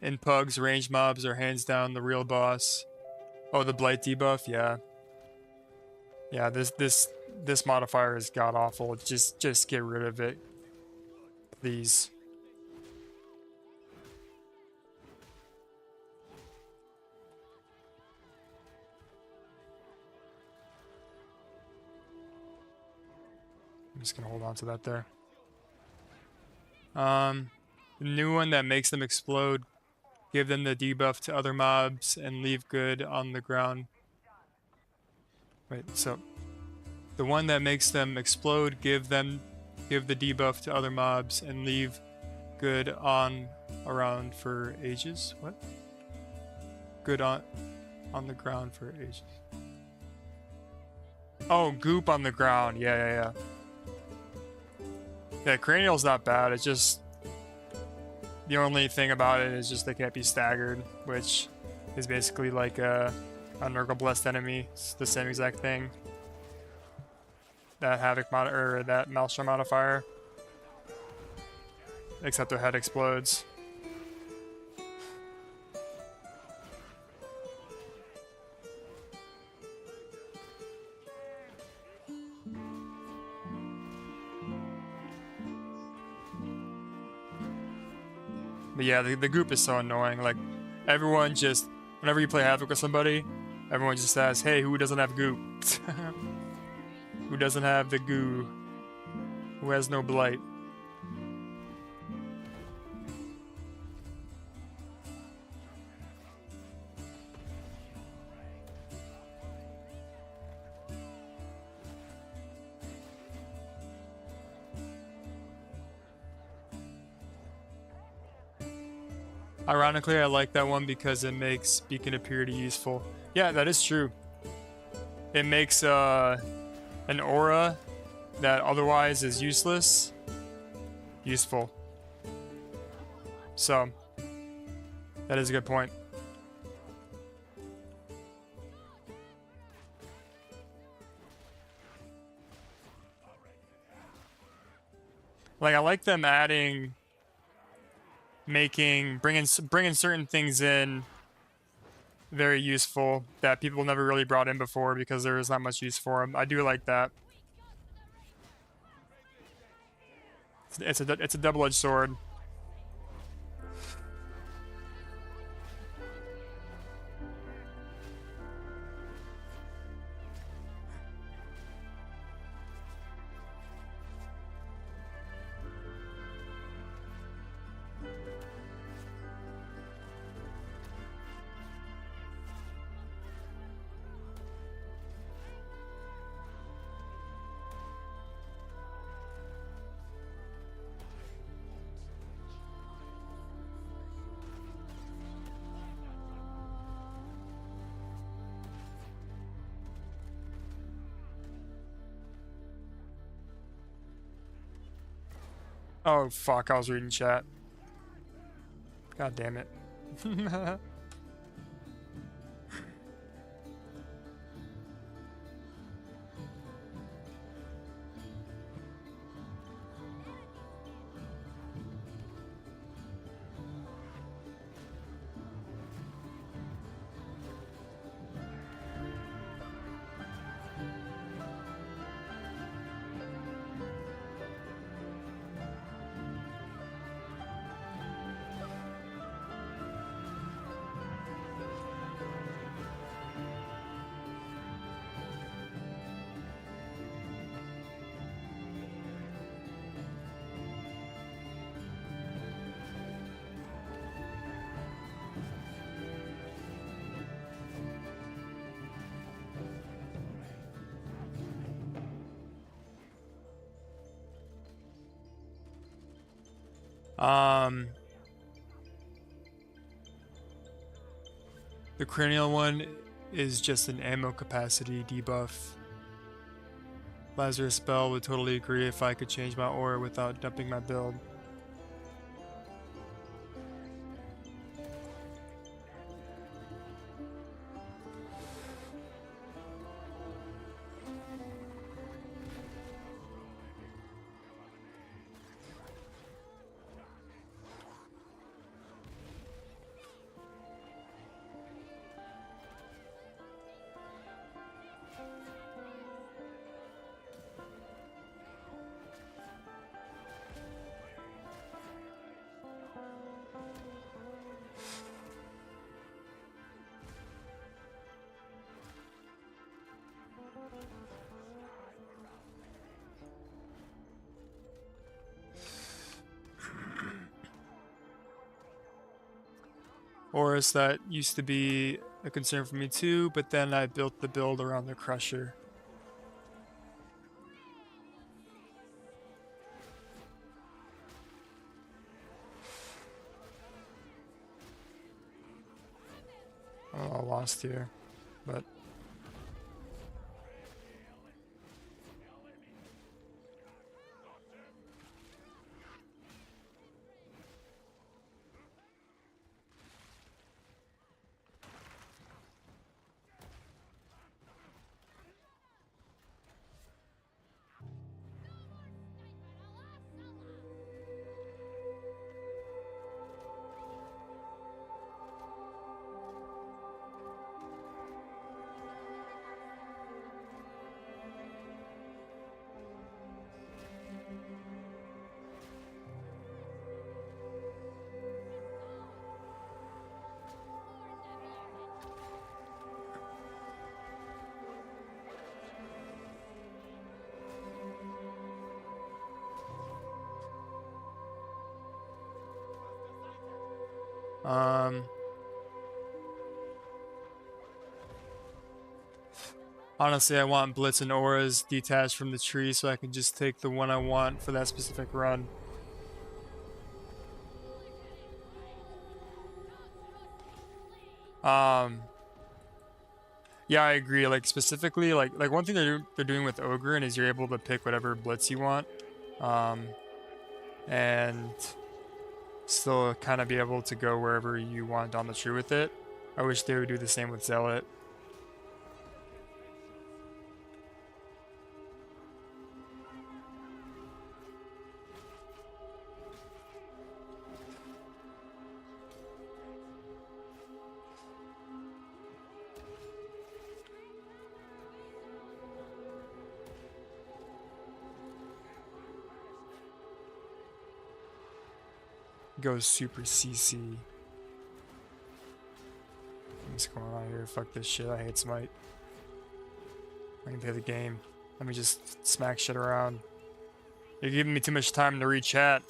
In Pugs, ranged mobs are hands down the real boss. Oh, the blight debuff, yeah. Yeah, this modifier is god awful. Just get rid of it, please. I'm just gonna hold on to that there. The new one that makes them explode. Give them the debuff to other mobs and leave good on the ground. Wait, so the one that makes them explode, give the debuff to other mobs and leave good on around for ages. What? Good on the ground for ages. Oh, goop on the ground. Yeah. Yeah, cranial's not bad. It's just the only thing about it is just they can't be staggered, which is basically like a Nurgle blessed enemy. It's the same exact thing. That Havoc or that Maelstrom modifier, except their head explodes. But yeah, the group is so annoying. Like, everyone just, whenever you play Havoc with somebody, everyone just says, hey, who doesn't have goop? Who doesn't have the goo? Who has no blight? Ironically, I like that one because it makes Beacon of Purity useful. Yeah, that is true. It makes an aura that otherwise is useless useful. So, that is a good point. Like, I like them adding, bringing certain things in very useful that people never really brought in before because there is not much use for them. I do like that. It's a double-edged sword. Oh, fuck, I was reading chat. God damn it. The cranial one is just an ammo capacity debuff. Lazarus spell would totally agree if I could change my aura without dumping my build. Auras that used to be a concern for me too, but then I built the build around the Crusher. Oh, I lost here, but honestly, I want Blitz and Auras detached from the tree so I can just take the one I want for that specific run. Yeah, I agree. Like specifically, like one thing they're doing with OGRYN is you're able to pick whatever Blitz you want, and still kind of be able to go wherever you want on the tree with it. I wish they would do the same with Zealot. Go super CC. What's going on here? Fuck this shit. I hate Smite. I can play the game. Let me just smack shit around. You're giving me too much time to read chat.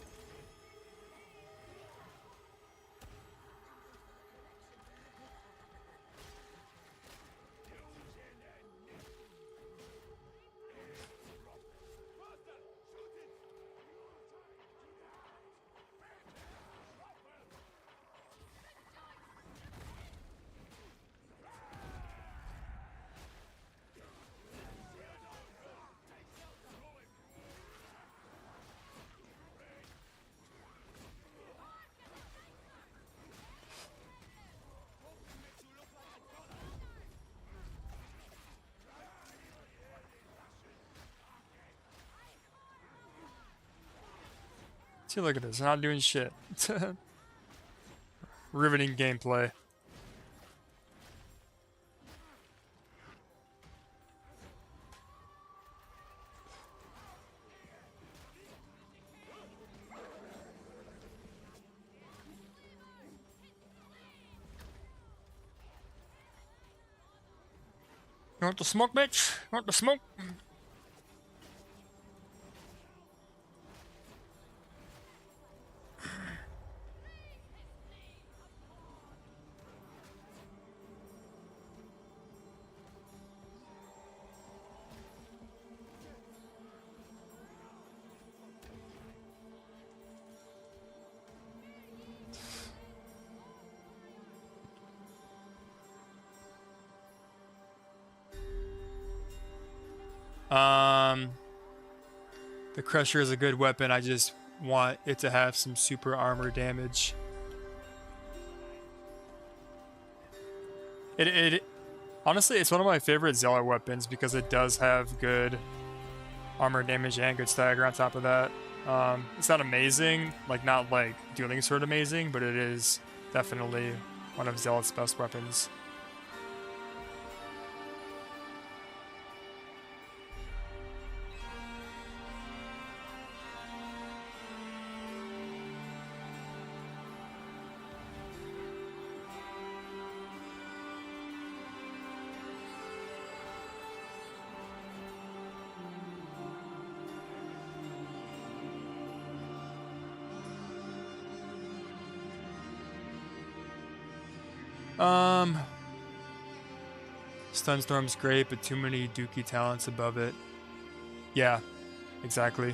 See, look at this. Not doing shit. Riveting gameplay. You want the smoke, bitch? You want the smoke? The Crusher is a good weapon. I just want it to have some super armor damage. It honestly, it's one of my favorite Zealot weapons because it does have good armor damage and good stagger on top of that. It's not amazing, like not like Dueling Sword amazing, but it is definitely one of Zealot's best weapons. Sunstorm's great, but too many Dookie talents above it. Yeah, exactly.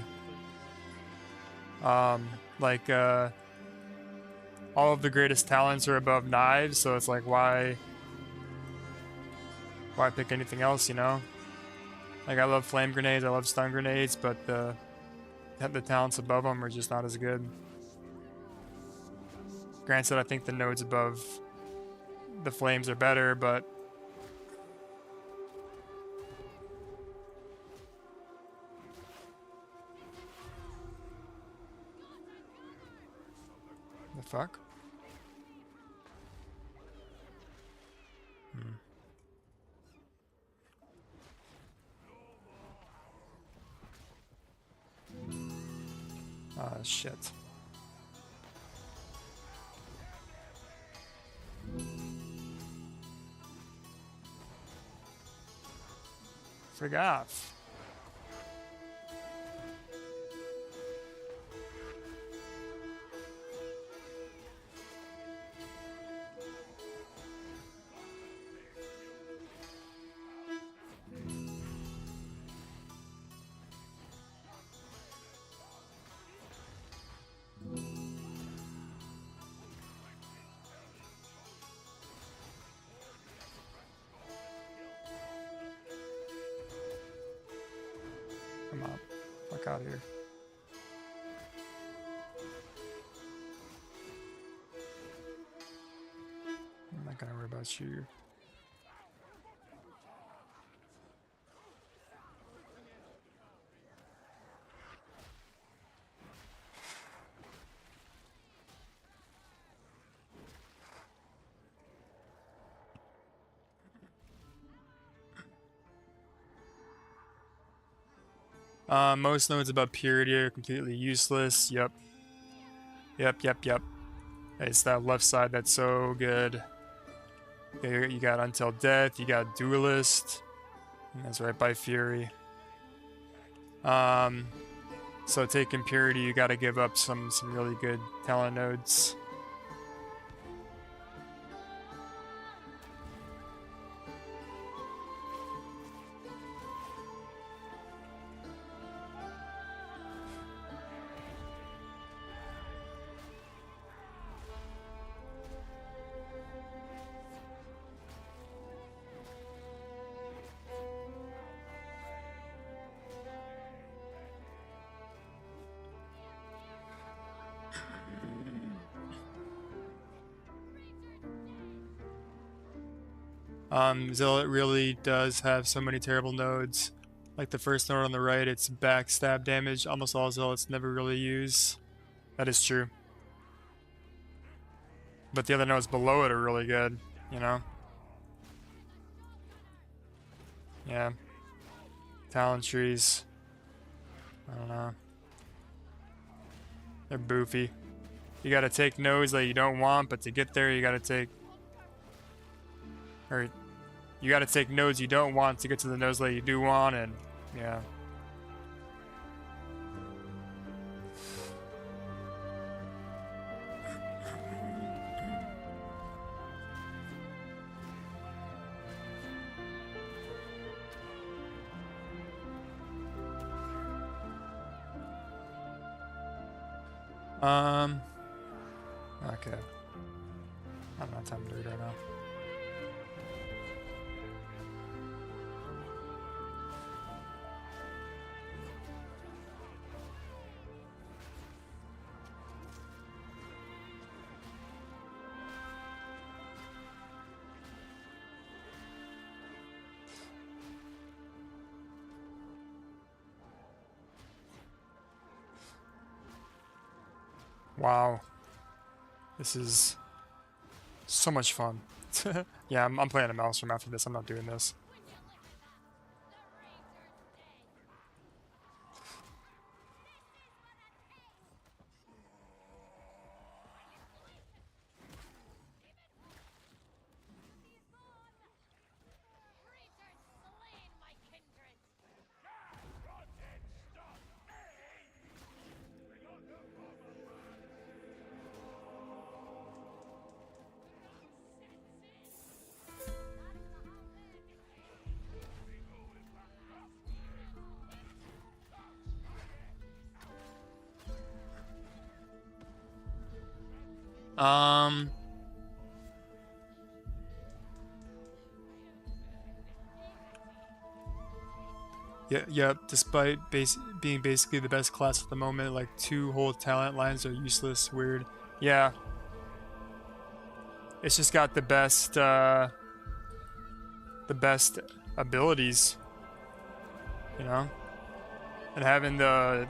All of the greatest talents are above knives, so it's like why pick anything else, you know? Like I love flame grenades, I love stun grenades, but the talents above them are just not as good. Granted, I think the nodes above the flames are better, but the fuck? Ah, shit. Frig off. Come on. Fuck out of here. I'm not gonna worry about you. Most nodes above purity are completely useless. Yep. It's that left side that's so good. You got Until Death, you got Duelist. And that's right by Fury. So taking purity, you gotta give up some really good talent nodes. Zealot really does have so many terrible nodes. Like the first node on the right, it's backstab damage. Almost all Zealots never really use. That is true. But the other nodes below it are really good, you know? Yeah. Talent trees. I don't know. They're boofy. You gotta take nodes that you don't want, but to get there you gotta take... Or... You gotta take nodes you don't want to get to the nodes that you do want, and... Yeah. Okay. I don't have time to do it right now. Wow. This is so much fun. Yeah, I'm playing a mouse room after this. I'm not doing this. Yeah, despite being basically the best class at the moment, like 2 whole talent lines are useless. Weird. Yeah. It's just got the best abilities, you know? And having the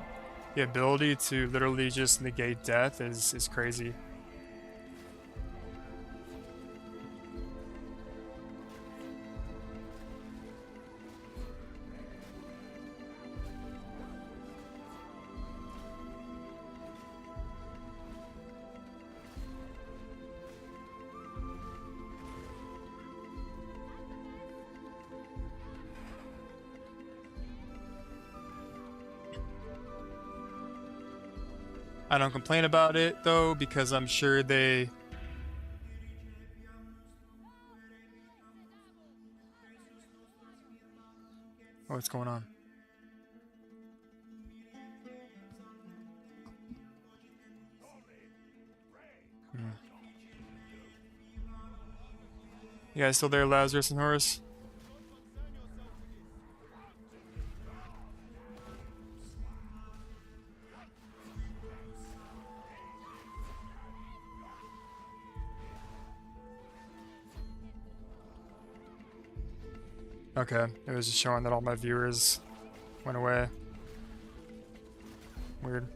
ability to literally just negate death is crazy. I don't complain about it though, because I'm sure they... Oh, what's going on? You guys still there, Lazarus and Horus? Okay, it was just showing that all my viewers went away. Weird.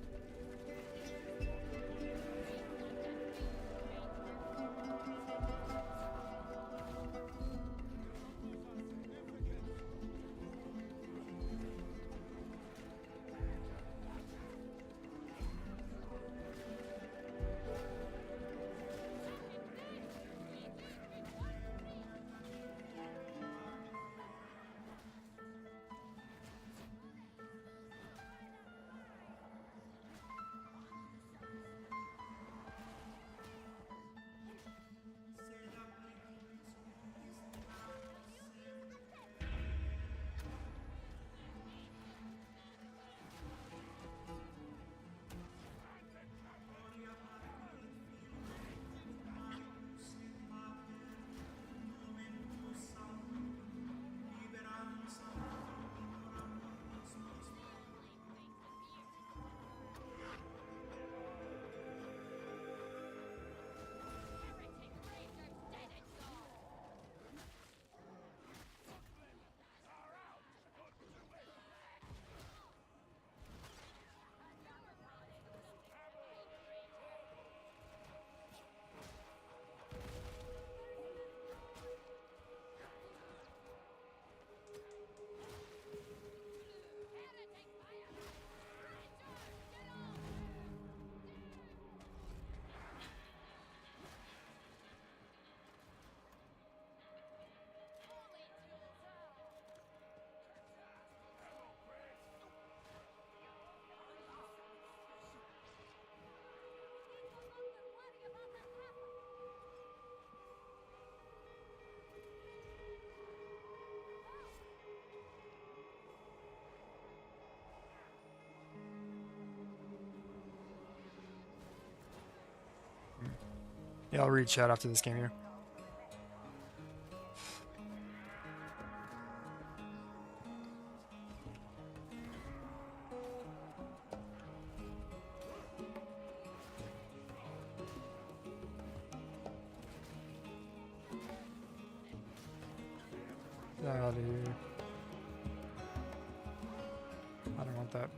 Yeah, I'll read chat after this game here. Get out of here. I don't want that.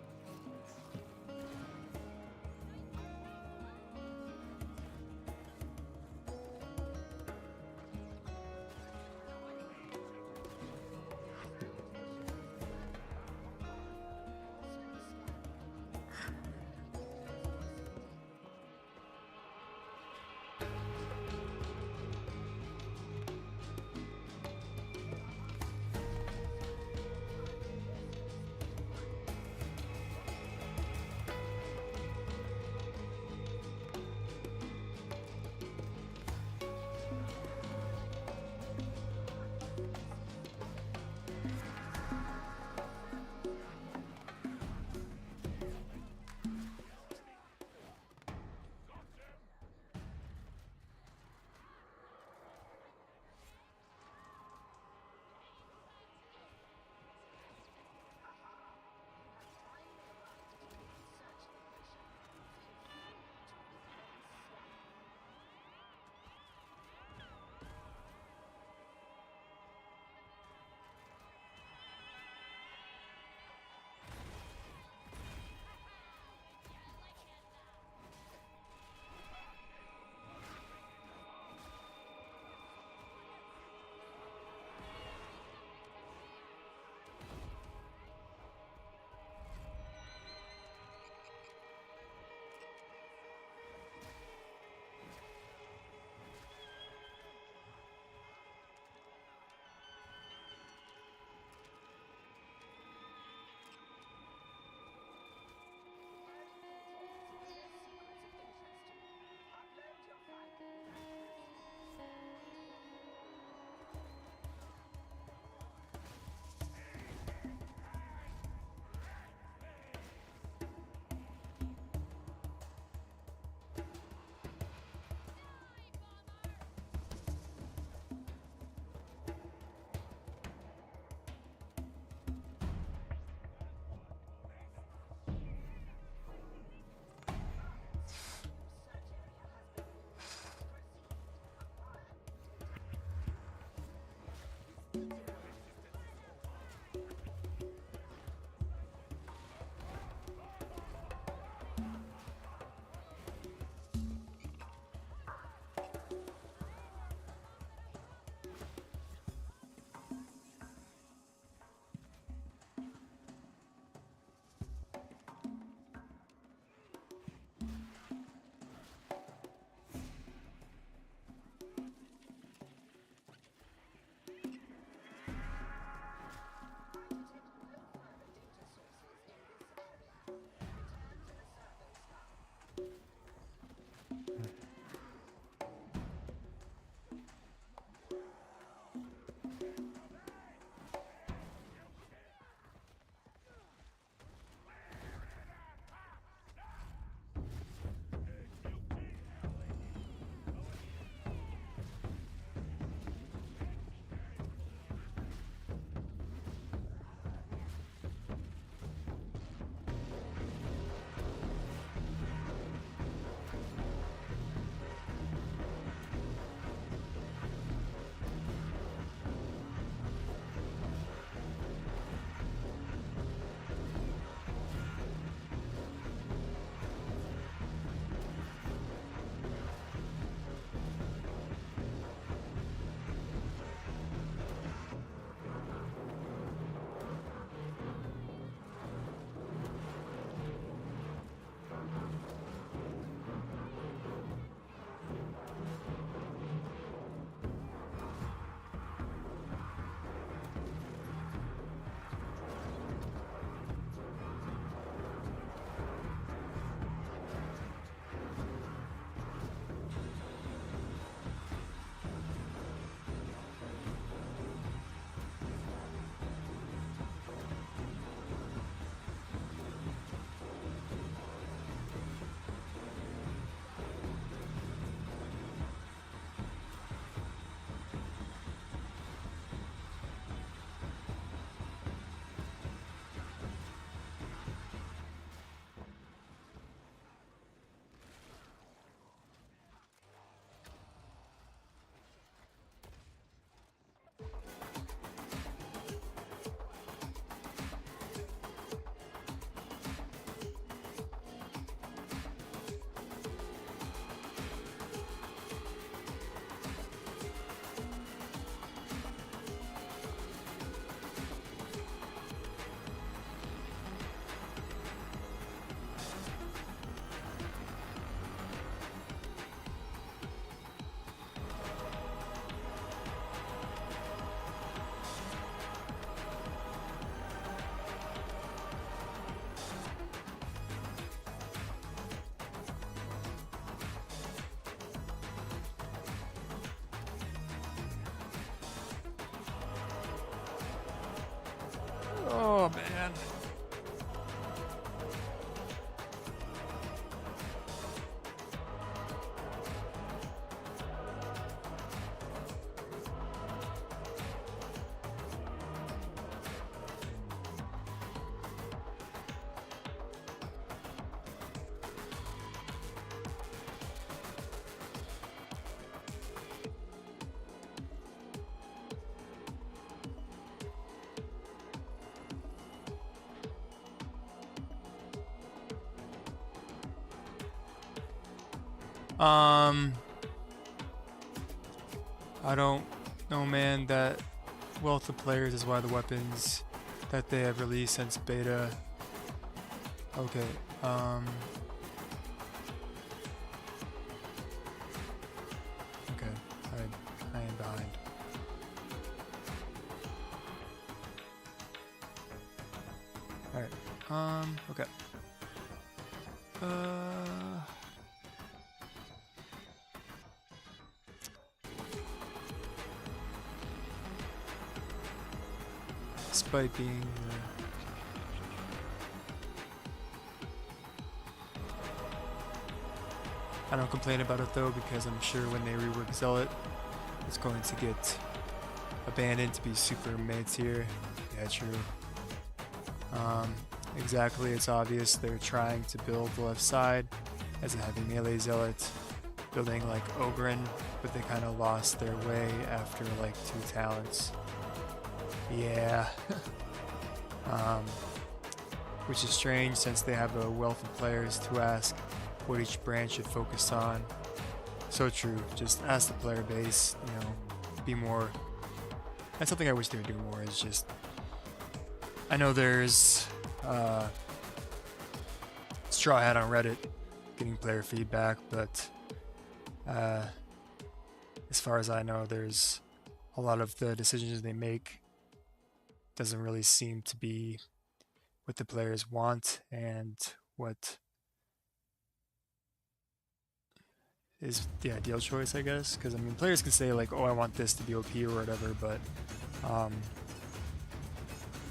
Oh man. I don't know, man. That wealth of players is why the weapons that they have released since beta. Okay, okay, I am behind. Alright, okay. Despite being I don't complain about it though, because I'm sure when they rework Zealot, it's going to get abandoned to be super mid tier. Yeah, true. Exactly, it's obvious they're trying to build the left side as a heavy melee Zealot, building like OGRYN, but they kind of lost their way after like 2 talents. Yeah. Which is strange since they have a wealth of players to ask what each branch should focus on. So true. Just ask the player base, you know, be more. That's something I wish they would do more, is just. I know there's Straw Hat on Reddit getting player feedback, but as far as I know, there's a lot of the decisions they make doesn't really seem to be what the players want and what is the ideal choice, I guess. Because I mean, players can say like, "Oh, I want this to be OP" or whatever, but I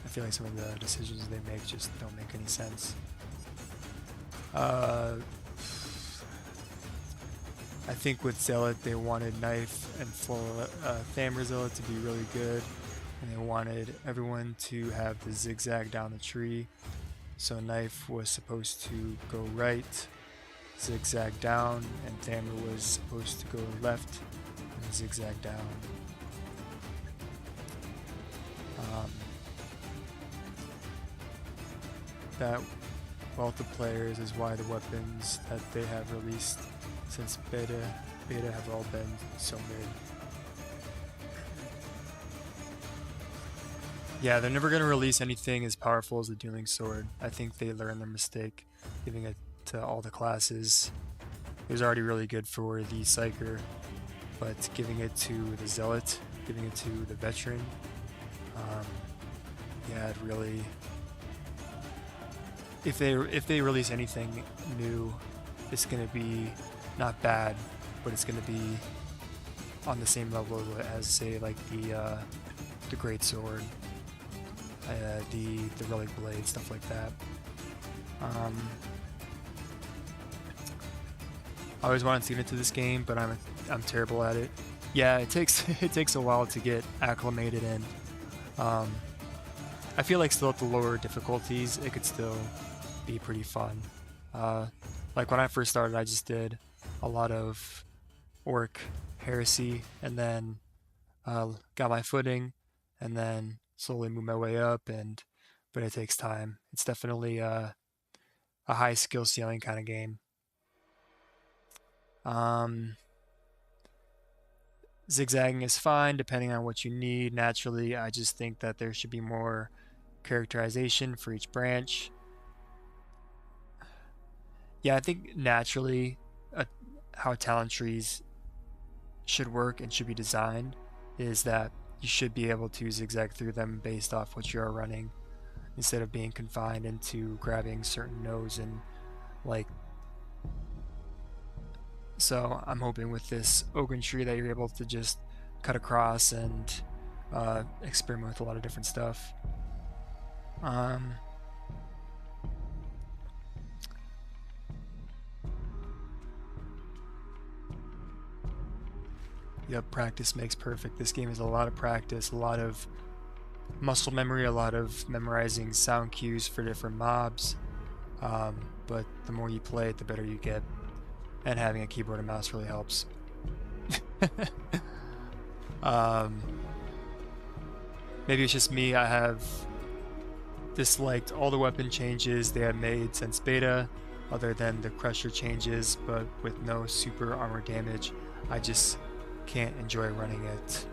feel like some of the decisions they make just don't make any sense. I think with Zealot, they wanted Knife and Thammer Zealot to be really good, and they wanted everyone to have the zigzag down the tree. So Knife was supposed to go right, zigzag down, and Thammer was supposed to go left and zigzag down. That wealth of players is why the weapons that they have released since beta have all been so mid. Yeah, they're never going to release anything as powerful as the Dueling Sword. I think they learned their mistake giving it to all the classes. It was already really good for the Psyker, but giving it to the Zealot, giving it to the Veteran, yeah, it really... If they release anything new, it's gonna be not bad, but it's gonna be on the same level as, say, like the Great Sword, the Relic Blade, stuff like that. I always wanted to get into this game, but I'm terrible at it. Yeah, it takes a while to get acclimated in. I feel like still at the lower difficulties, it could still be pretty fun. Like when I first started, I just did a lot of Orc Heresy, and then got my footing, and then slowly moved my way up. But it takes time. It's definitely a high skill ceiling kind of game. Zigzagging is fine depending on what you need. Naturally, I just think that there should be more characterization for each branch. Yeah, I think naturally how talent trees should work and should be designed is that you should be able to zigzag through them based off what you are running, instead of being confined into grabbing certain nodes and like. So I'm hoping with this OGRYN tree that you're able to just cut across and experiment with a lot of different stuff. Yep, practice makes perfect. This game is a lot of practice, a lot of muscle memory, a lot of memorizing sound cues for different mobs. But the more you play it, the better you get. And having a keyboard and mouse really helps. Maybe it's just me. I have disliked all the weapon changes they have made since beta, other than the Crusher changes, but with no super armor damage. I just can't enjoy running it.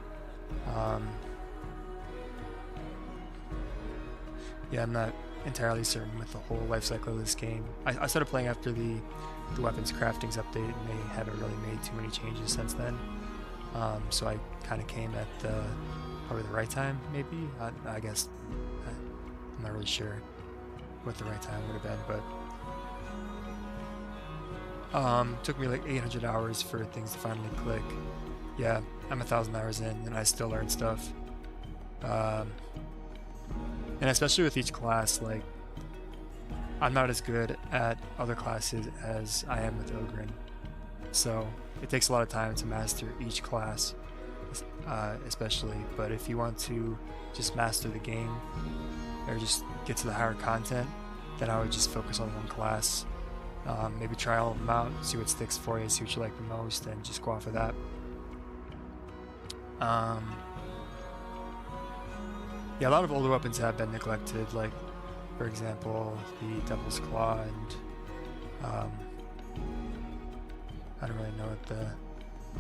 Yeah, I'm not entirely certain with the whole life cycle of this game. I started playing after the weapons craftings update, and they haven't really made too many changes since then. So I kind of came at probably the right time, maybe. I guess I'm not really sure what the right time would have been, but took me like 800 hours for things to finally click. Yeah, I'm 1,000 hours in, and I still learn stuff. And especially with each class, like, I'm not as good at other classes as I am with OGRYN. So it takes a lot of time to master each class, especially. But if you want to just master the game, or just get to the higher content, then I would just focus on one class. Maybe try all of them out, see what sticks for you, see what you like the most, and just go off of that. Yeah, a lot of older weapons have been neglected, like, for example, the Devil's Claw, and I don't really know what a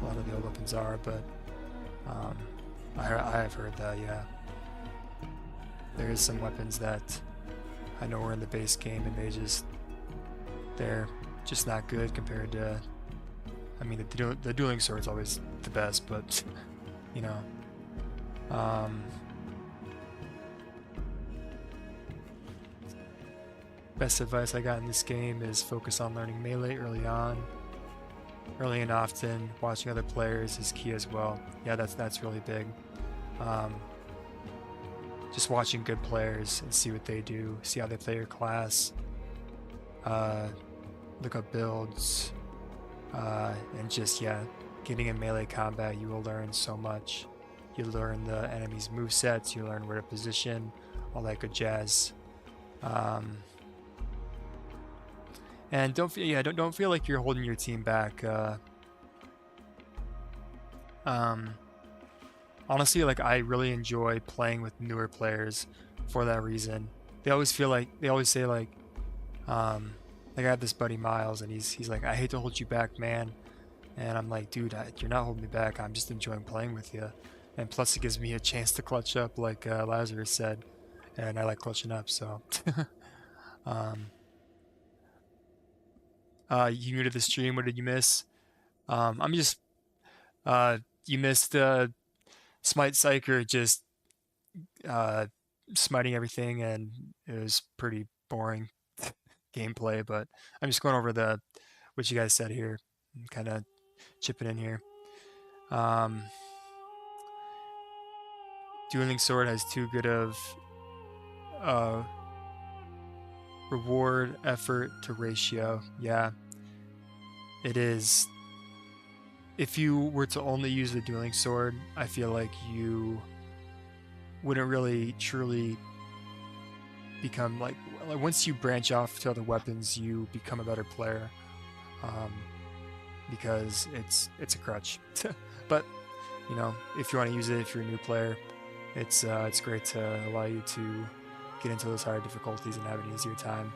lot of the old weapons are, but I have heard that, yeah. There is some weapons that I know were in the base game and they're just not good compared to, I mean, the dueling sword's always the best, but, you know, best advice I got in this game is focus on learning melee early on. Early and often, watching other players is key as well. Yeah, that's really big. Just watching good players and see what they do, see how they play your class, look up builds, and just, yeah, getting in melee combat, you will learn so much. You learn the enemy's movesets, you learn where to position, all that good jazz. And don't feel like you're holding your team back. Honestly, like, I really enjoy playing with newer players for that reason. They always say like I have this buddy Miles, and he's like, I hate to hold you back, man. And I'm like, dude, you're not holding me back. I'm just enjoying playing with you. And plus, it gives me a chance to clutch up, like Lazarus said, and I like clutching up. So, you new to the stream? What did you miss? I'm just you missed Smite Psyker just smiting everything, and it was pretty boring gameplay. But I'm just going over what you guys said here, and kind of chipping in here. Dueling Sword has too good of reward effort to ratio. Yeah, it is. If you were to only use the Dueling Sword, I feel like you wouldn't really truly become like once you branch off to other weapons, you become a better player, because it's a crutch. But you know, if you want to use it, if you're a new player, it's great to allow you to get into those higher difficulties and have an easier time.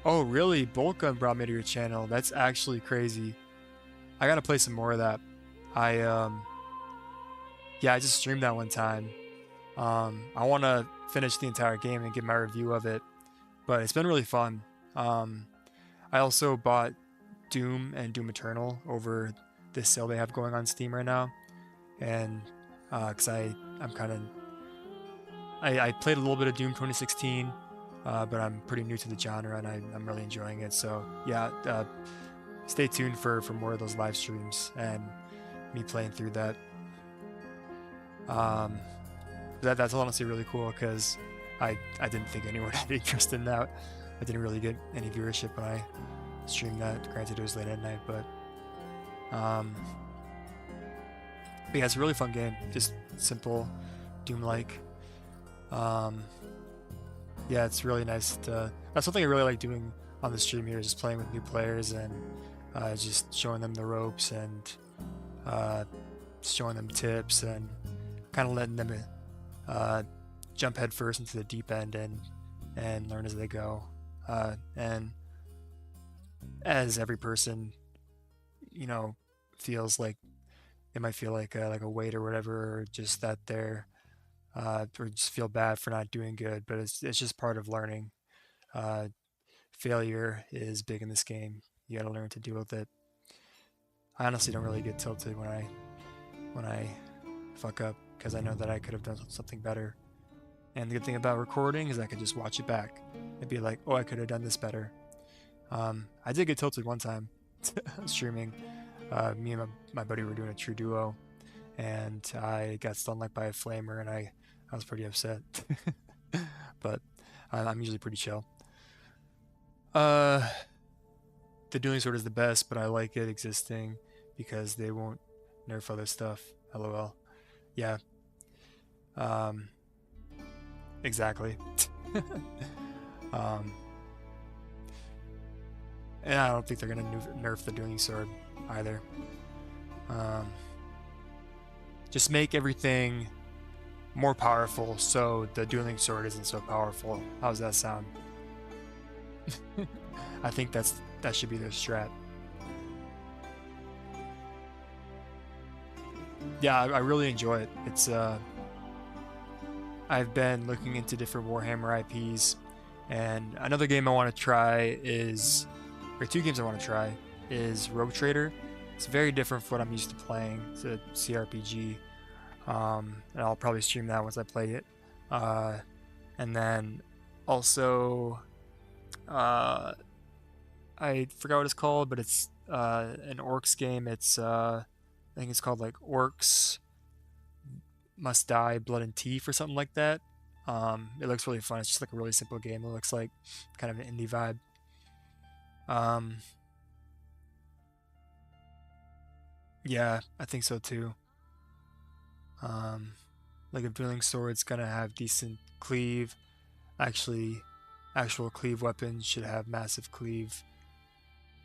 Oh, really? Bolt Gun brought me to your channel. That's actually crazy. I gotta play some more of that. Yeah, I just streamed that one time. I want to finish the entire game and give my review of it, but it's been really fun. I also bought Doom and Doom Eternal over this sale they have going on Steam right now, and because I played a little bit of Doom 2016, but I'm pretty new to the genre, and I'm really enjoying it. So yeah, stay tuned for more of those live streams and me playing through that. That's honestly really cool, because I didn't think anyone had interest in that. I didn't really get any viewership when I streamed that. Granted, it was late at night, but yeah, it's a really fun game. Just simple, Doom-like. Yeah, it's really nice that's something I really like doing on the stream here, is just playing with new players and just showing them the ropes and showing them tips and kind of letting them jump head first into the deep end and learn as they go. And as every person, you know, feels like they might feel like a weight or whatever, or just that they're or just feel bad for not doing good, but it's just part of learning. Failure is big in this game. You got to learn to deal with it. I honestly don't really get tilted when I fuck up, because I know that I could have done something better. And the good thing about recording is I could just watch it back and be like, oh, I could have done this better. I did get tilted one time streaming. Me and my buddy were doing a true duo, and I got stun like by a flamer, and I was pretty upset. But I'm usually pretty chill. The Dueling Sword is the best, but I like it existing because they won't nerf other stuff. LOL. Yeah. Exactly. And I don't think they're gonna nerf the Dueling Sword either. just make everything more powerful so the dueling sword isn't so powerful. How's that sound? I think that should be their strat. Yeah, I really enjoy it. It's I've been looking into different Warhammer IPs, and another game I want to try is, or two games I want to try is Rogue Trader. It's very different from what I'm used to playing. It's a CRPG, and I'll probably stream that once I play it. And then also, I forgot what it's called, but it's an Orcs game. It's I think it's called like Orcs Must Die, Blood and Teeth or something like that. It looks really fun. It's just like a really simple game. It looks like kind of an indie vibe. Yeah, I think so too. Like a dueling sword's gonna have decent cleave. Actual cleave weapons should have massive cleave.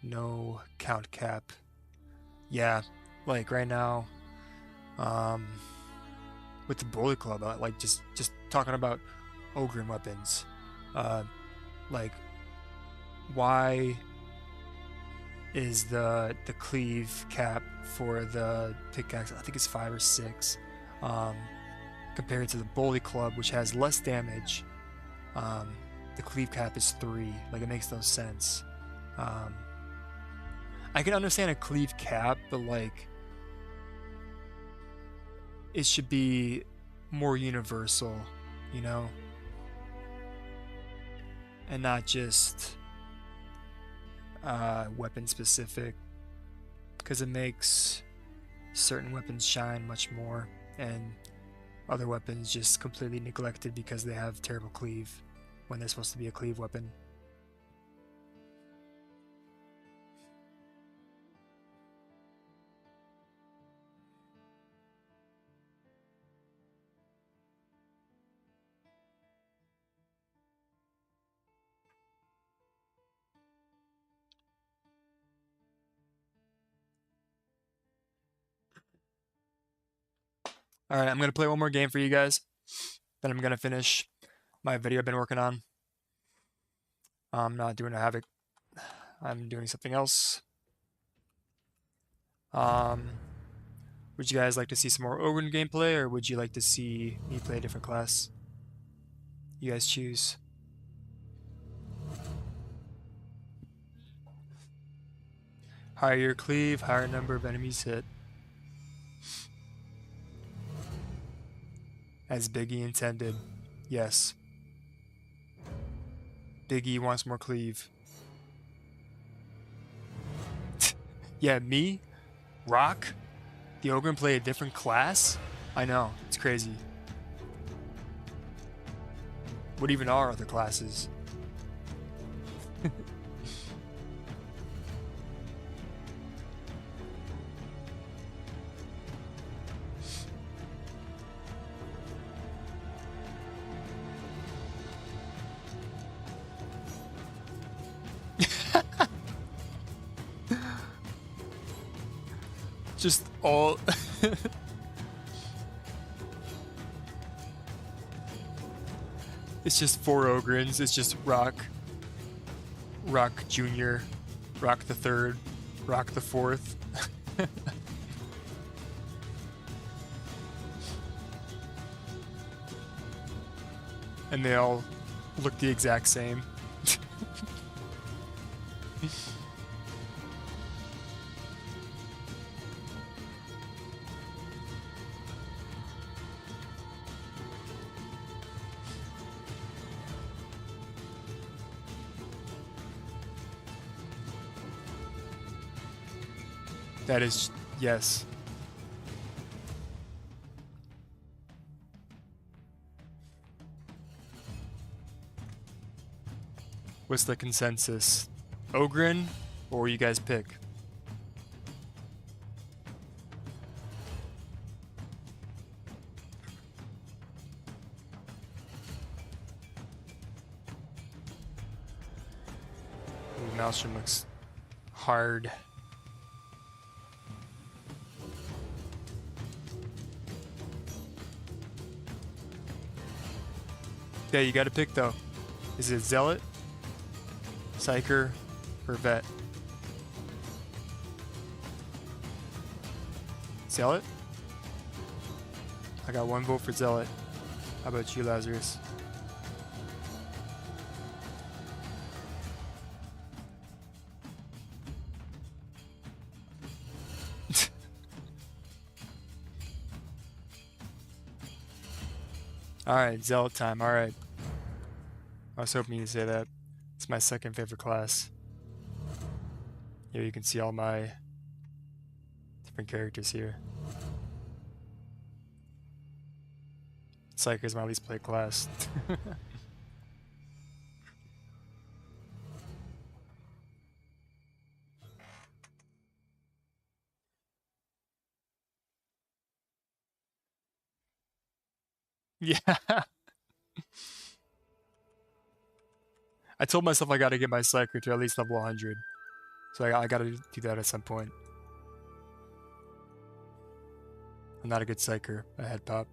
No count cap. Yeah, like right now, with the Bullet Club, like just talking about OGRYN weapons, like why is the cleave cap for the pickaxe, I think it's 5 or 6, compared to the Bullet Club, which has less damage. The cleave cap is 3. Like, it makes no sense. I can understand a cleave cap, but like it should be more universal, you know, and not just weapon specific, because it makes certain weapons shine much more and other weapons just completely neglected because they have terrible cleave when they're supposed to be a cleave weapon. Alright, I'm going to play one more game for you guys. Then I'm going to finish my video I've been working on. I'm not doing a Havoc. I'm doing something else. Would you guys like to see some more OGRYN gameplay, or would you like to see me play a different class? You guys choose. Higher your cleave, higher number of enemies hit. As Biggie intended. Yes. Biggie wants more cleave. Yeah, me? Rawk? The OGRYN play a different class? I know, it's crazy. What even are other classes? Just all it's just 4 OGRYNs. It's just Rawk Jr., Rawk the 3rd, Rawk the 4th. And they all look the exact same. That is, yes. What's the consensus? OGRYN, or you guys pick? Ooh, Maelstrom looks hard. Yeah, you gotta pick though. Is it Zealot, Psyker, or Vet? Zealot? I got one vote for Zealot. How about you, Lazarus? Alright, Zealot time, alright. I was hoping you'd say that. It's my second favorite class. Here you can see all my different characters here. Psyker is my least played class. Yeah. I told myself I gotta get my Psyker to at least level 100. So I gotta do that at some point. I'm not a good Psyker. I head pop.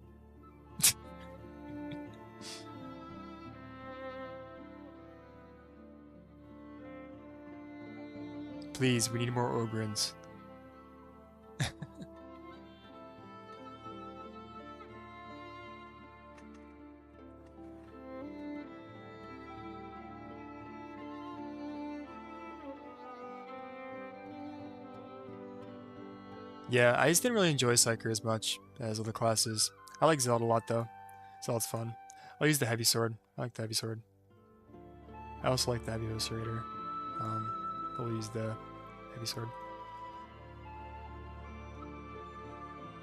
Please, we need more OGRYNs. Yeah, I just didn't really enjoy Psyker as much as other classes. I like Zealot a lot though. Zealot's fun. I'll use the heavy sword. I like the heavy sword. I also like the heavy eviscerator. I'll use the heavy sword.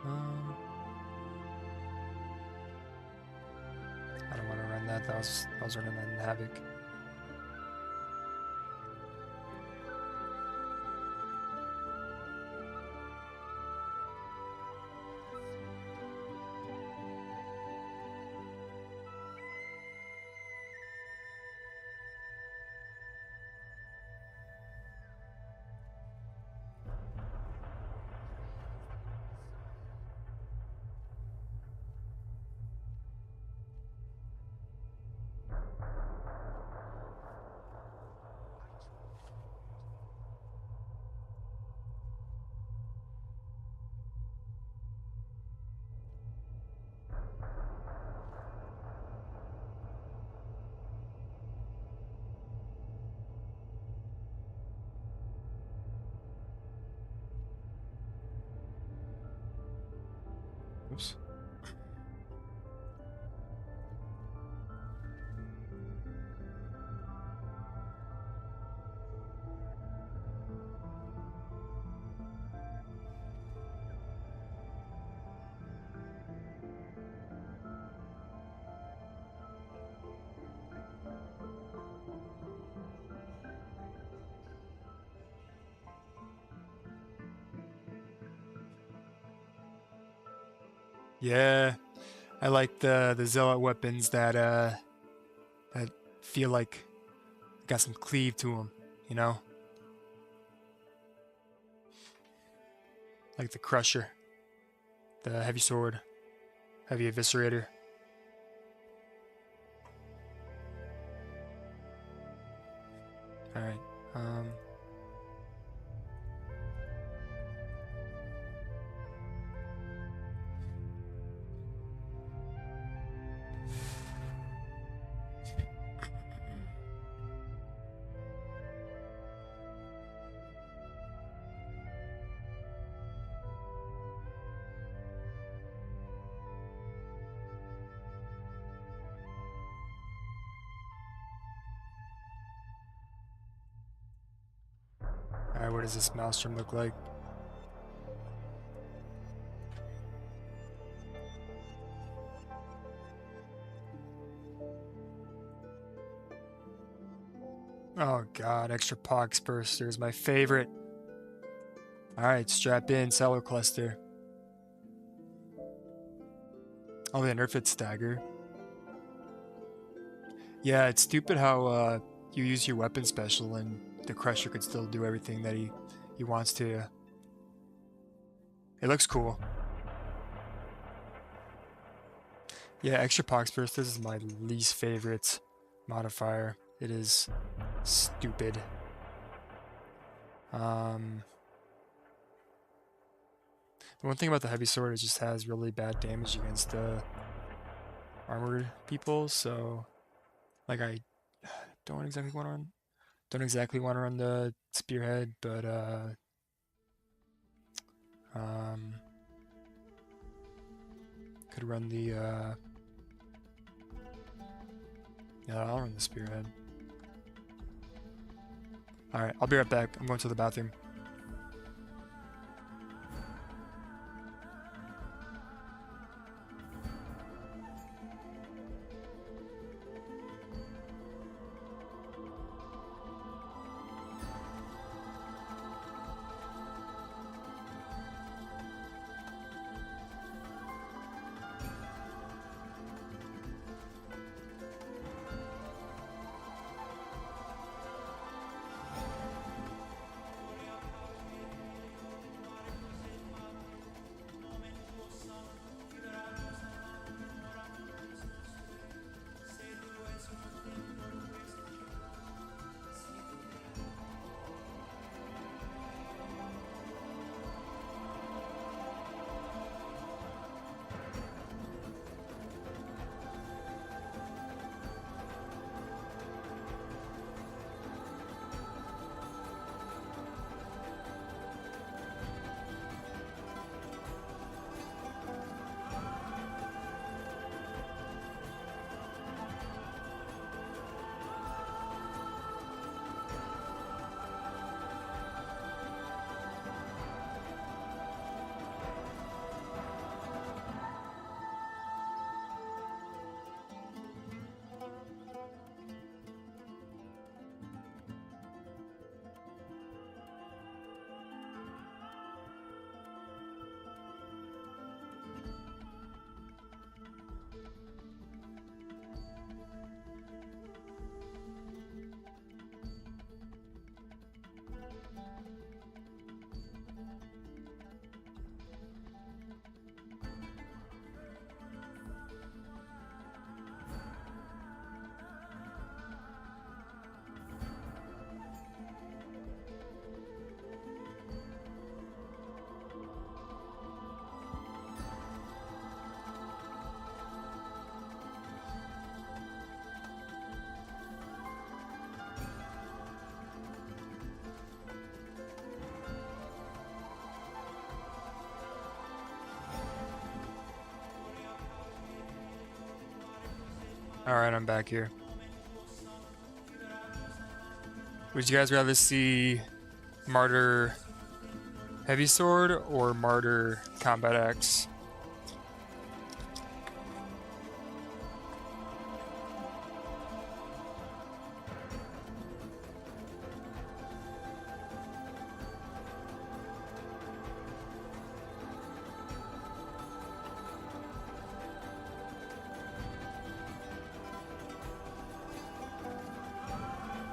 I don't want to run that. I was running that in Havoc. Oops. Yeah, I like the Zealot weapons that that feel like got some cleave to them, you know? Like the Crusher, the heavy sword, heavy eviscerator. All right. Alright, what does this maelstrom look like? Oh god, extra pox burster is my favorite. Alright, strap in, cellar cluster. Oh, they nerfed stagger. Yeah, it's stupid how you use your weapon special and the Crusher could still do everything that he wants to. It looks cool. Yeah, extra pox burst. This is my least favorite modifier. It is stupid. The one thing about the heavy sword is it just has really bad damage against armored people. So, like, I don't exactly want to run the spearhead, but could run the yeah, I'll run the spearhead. Alright, I'll be right back. I'm going to the bathroom. Alright, I'm back here. Would you guys rather see Martyr Heavy Sword or Martyr Combat Axe?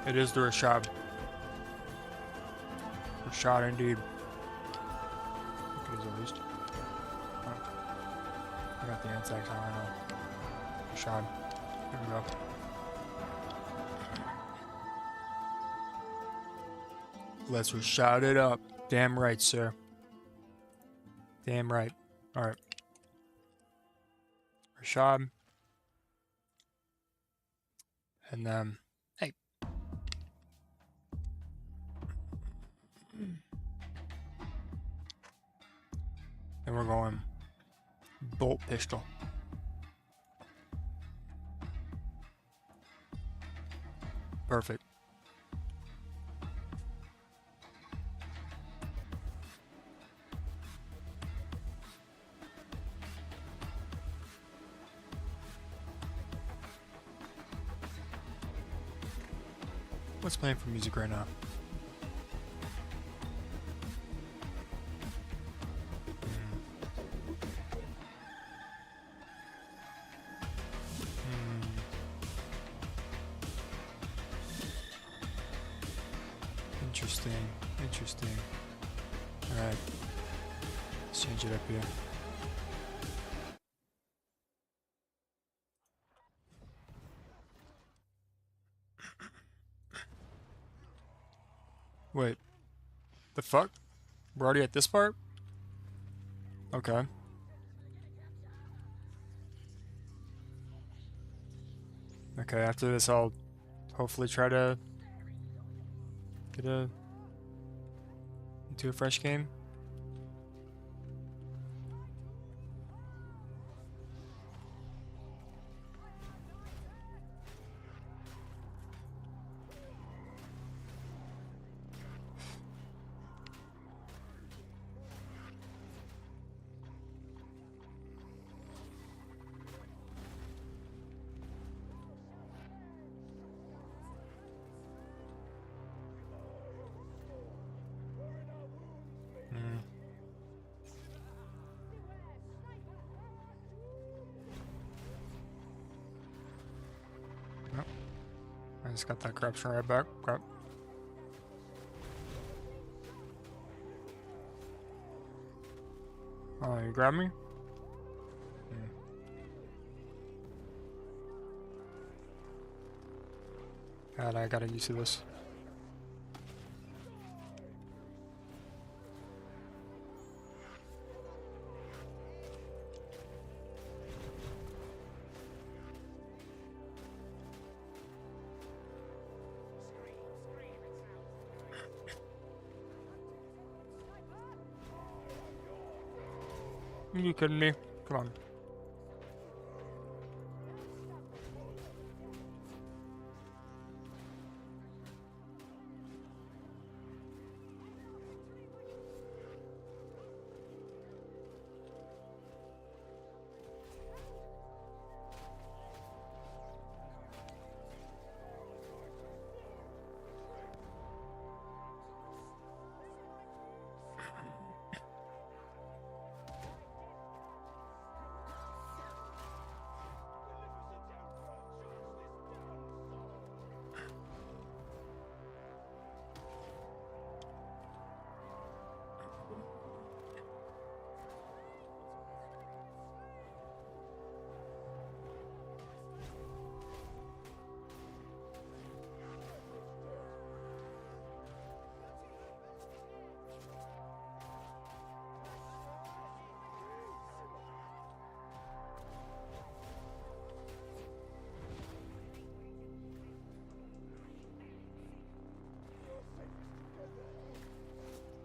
It is the Rashad. Rashad indeed. It is at least. Oh. I got the insect on right now. Rashad. Here we go. Let's Rashad it up. Damn right, sir. Damn right. Alright. Rashad. And then hey. And we're going bolt pistol. Perfect. What's playing for music right now? Interesting. Interesting. Alright. Let's change it up here. Wait. The fuck? We're already at this part? Okay. Okay, after this I'll hopefully try to get into a fresh game. I just got that corruption right back. Crap. Oh, you grabbed me? God, I gotta use this. You kidding me? Come on.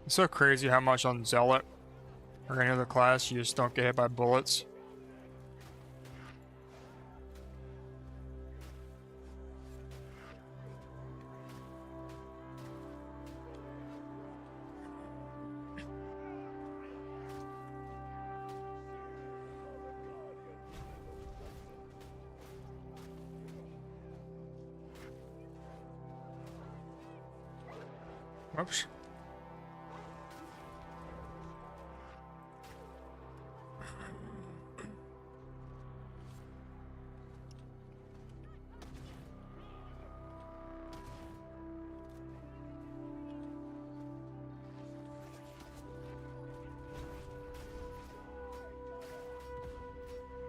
It's so crazy how much on Zealot or any other class you just don't get hit by bullets. Oops.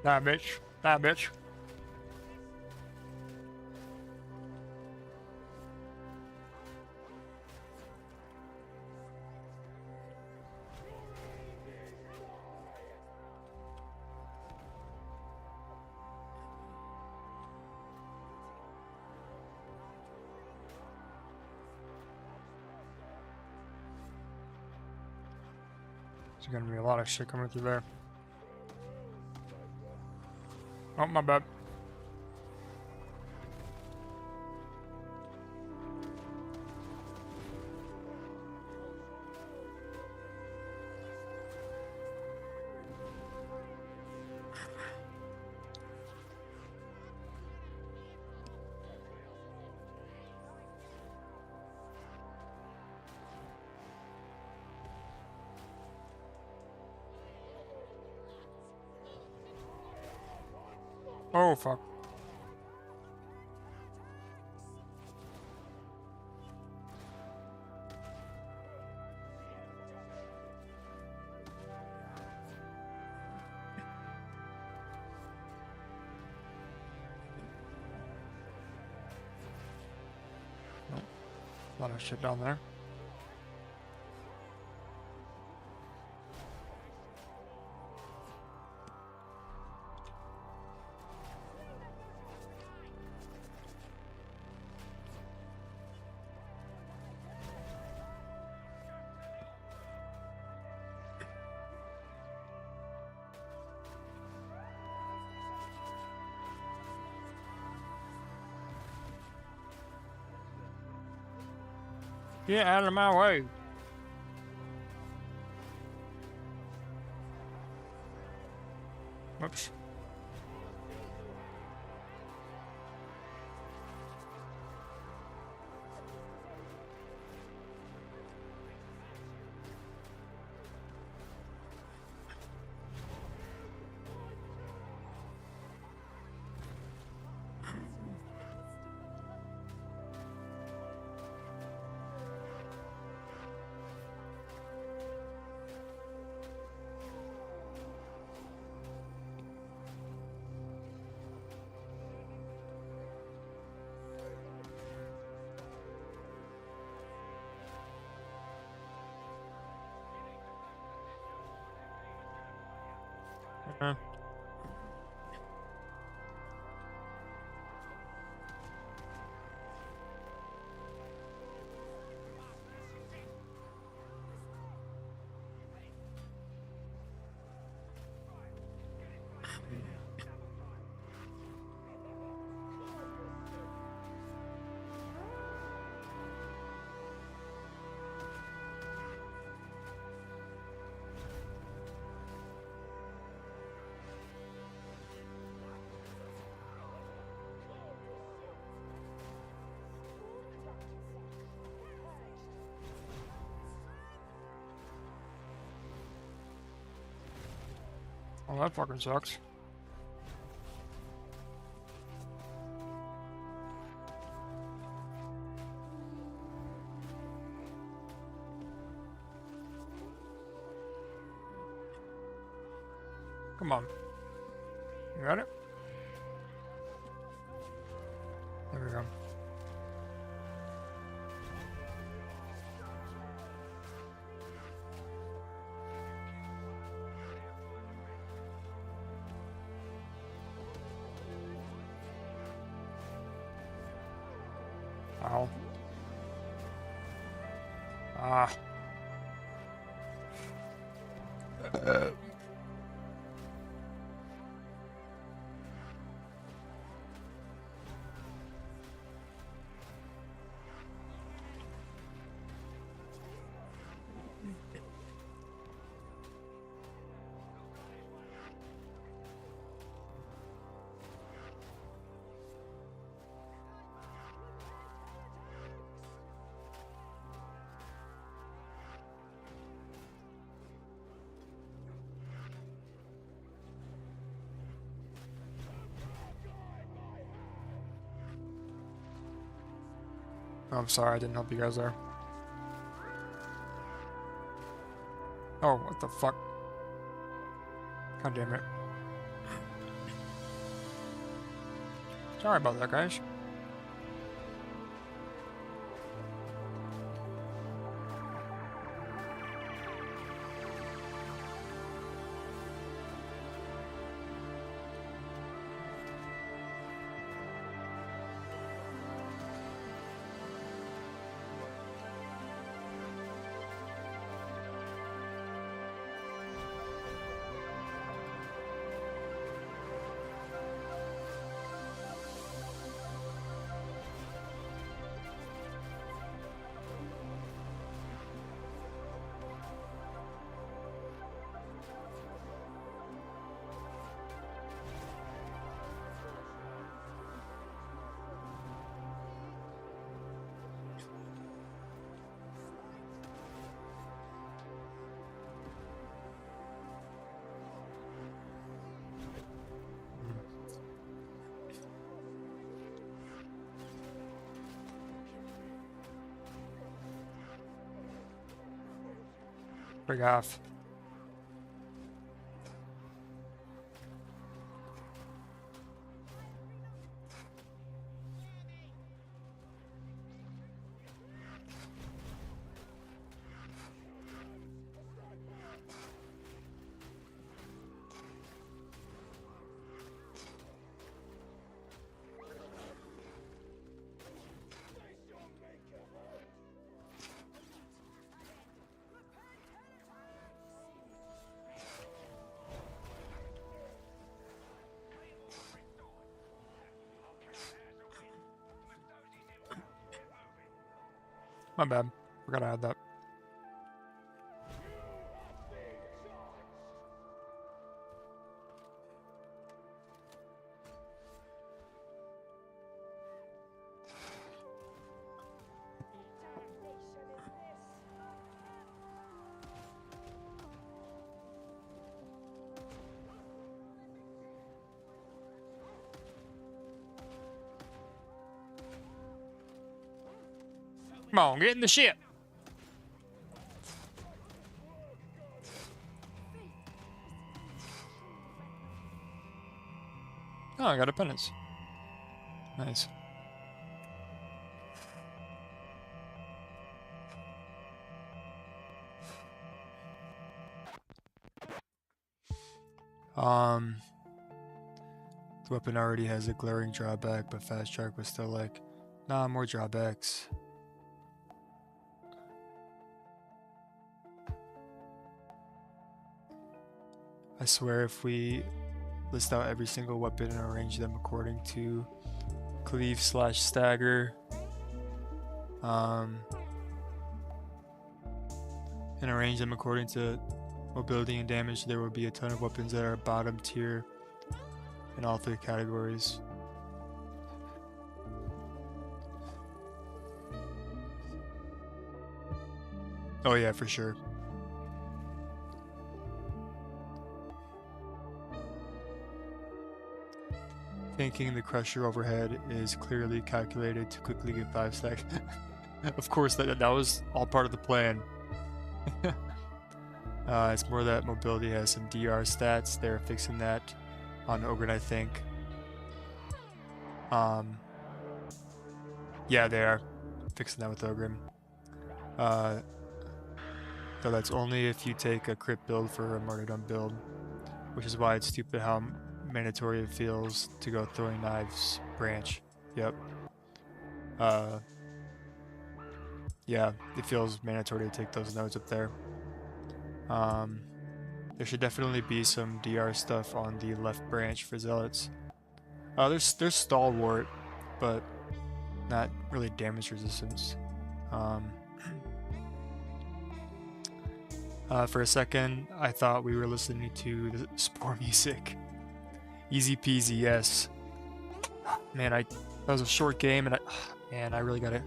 That bitch. That bitch. There's gonna be a lot of shit coming through there. Oh, my bad. Oh, fuck. A lot of shit down there. Get out of my way. Whoops. Uh, well, that fucking sucks. Come on. You got it? There we go. Ow. Ah. I'm sorry I didn't help you guys there. Oh, what the fuck? God damn it. Sorry about that, guys. Big off. My bad. Forgot I had that. Come on, get in the ship. Oh, I got a penance. Nice. The weapon already has a glaring drawback, but Fast Track was still like, nah, more drawbacks. I swear if we list out every single weapon and arrange them according to cleave/stagger, and arrange them according to mobility and damage, there will be a ton of weapons that are bottom tier in all three categories. Oh yeah, for sure. Thinking the crusher overhead is clearly calculated to quickly get 5 stacks. Of course, that was all part of the plan. It's more that mobility has some DR stats. They're fixing that on OGRYN, I think. Yeah, they are fixing that with OGRYN. Though that's only if you take a crit build for a martyrdom build, which is why it's stupid how mandatory it feels to go throwing knives branch. Yep. Yeah, it feels mandatory to take those nodes up there. There should definitely be some DR stuff on the left branch for zealots. There's stalwart, but not really damage resistance. For a second, I thought we were listening to the Spore music. Easy peasy, yes. Man, that was a short game, and I really got it.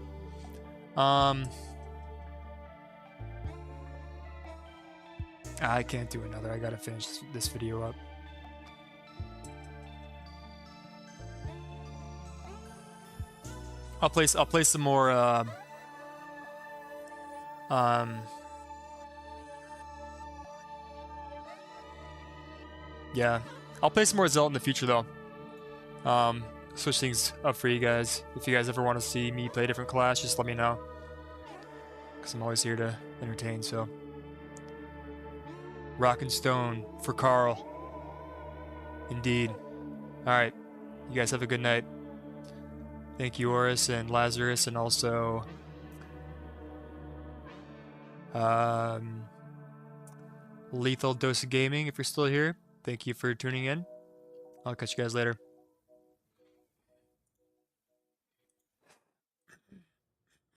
I can't do another. I gotta finish this video up. I'll play some more. Yeah, I'll play some more Zelda in the future though. Switch things up for you guys. If you guys ever want to see me play a different class, just let me know. Because I'm always here to entertain, so. Rock and Stone for Carl. Indeed. Alright. You guys have a good night. Thank you, Oris and Lazarus, and also Lethal Dose of Gaming, if you're still here. Thank you for tuning in. I'll catch you guys later.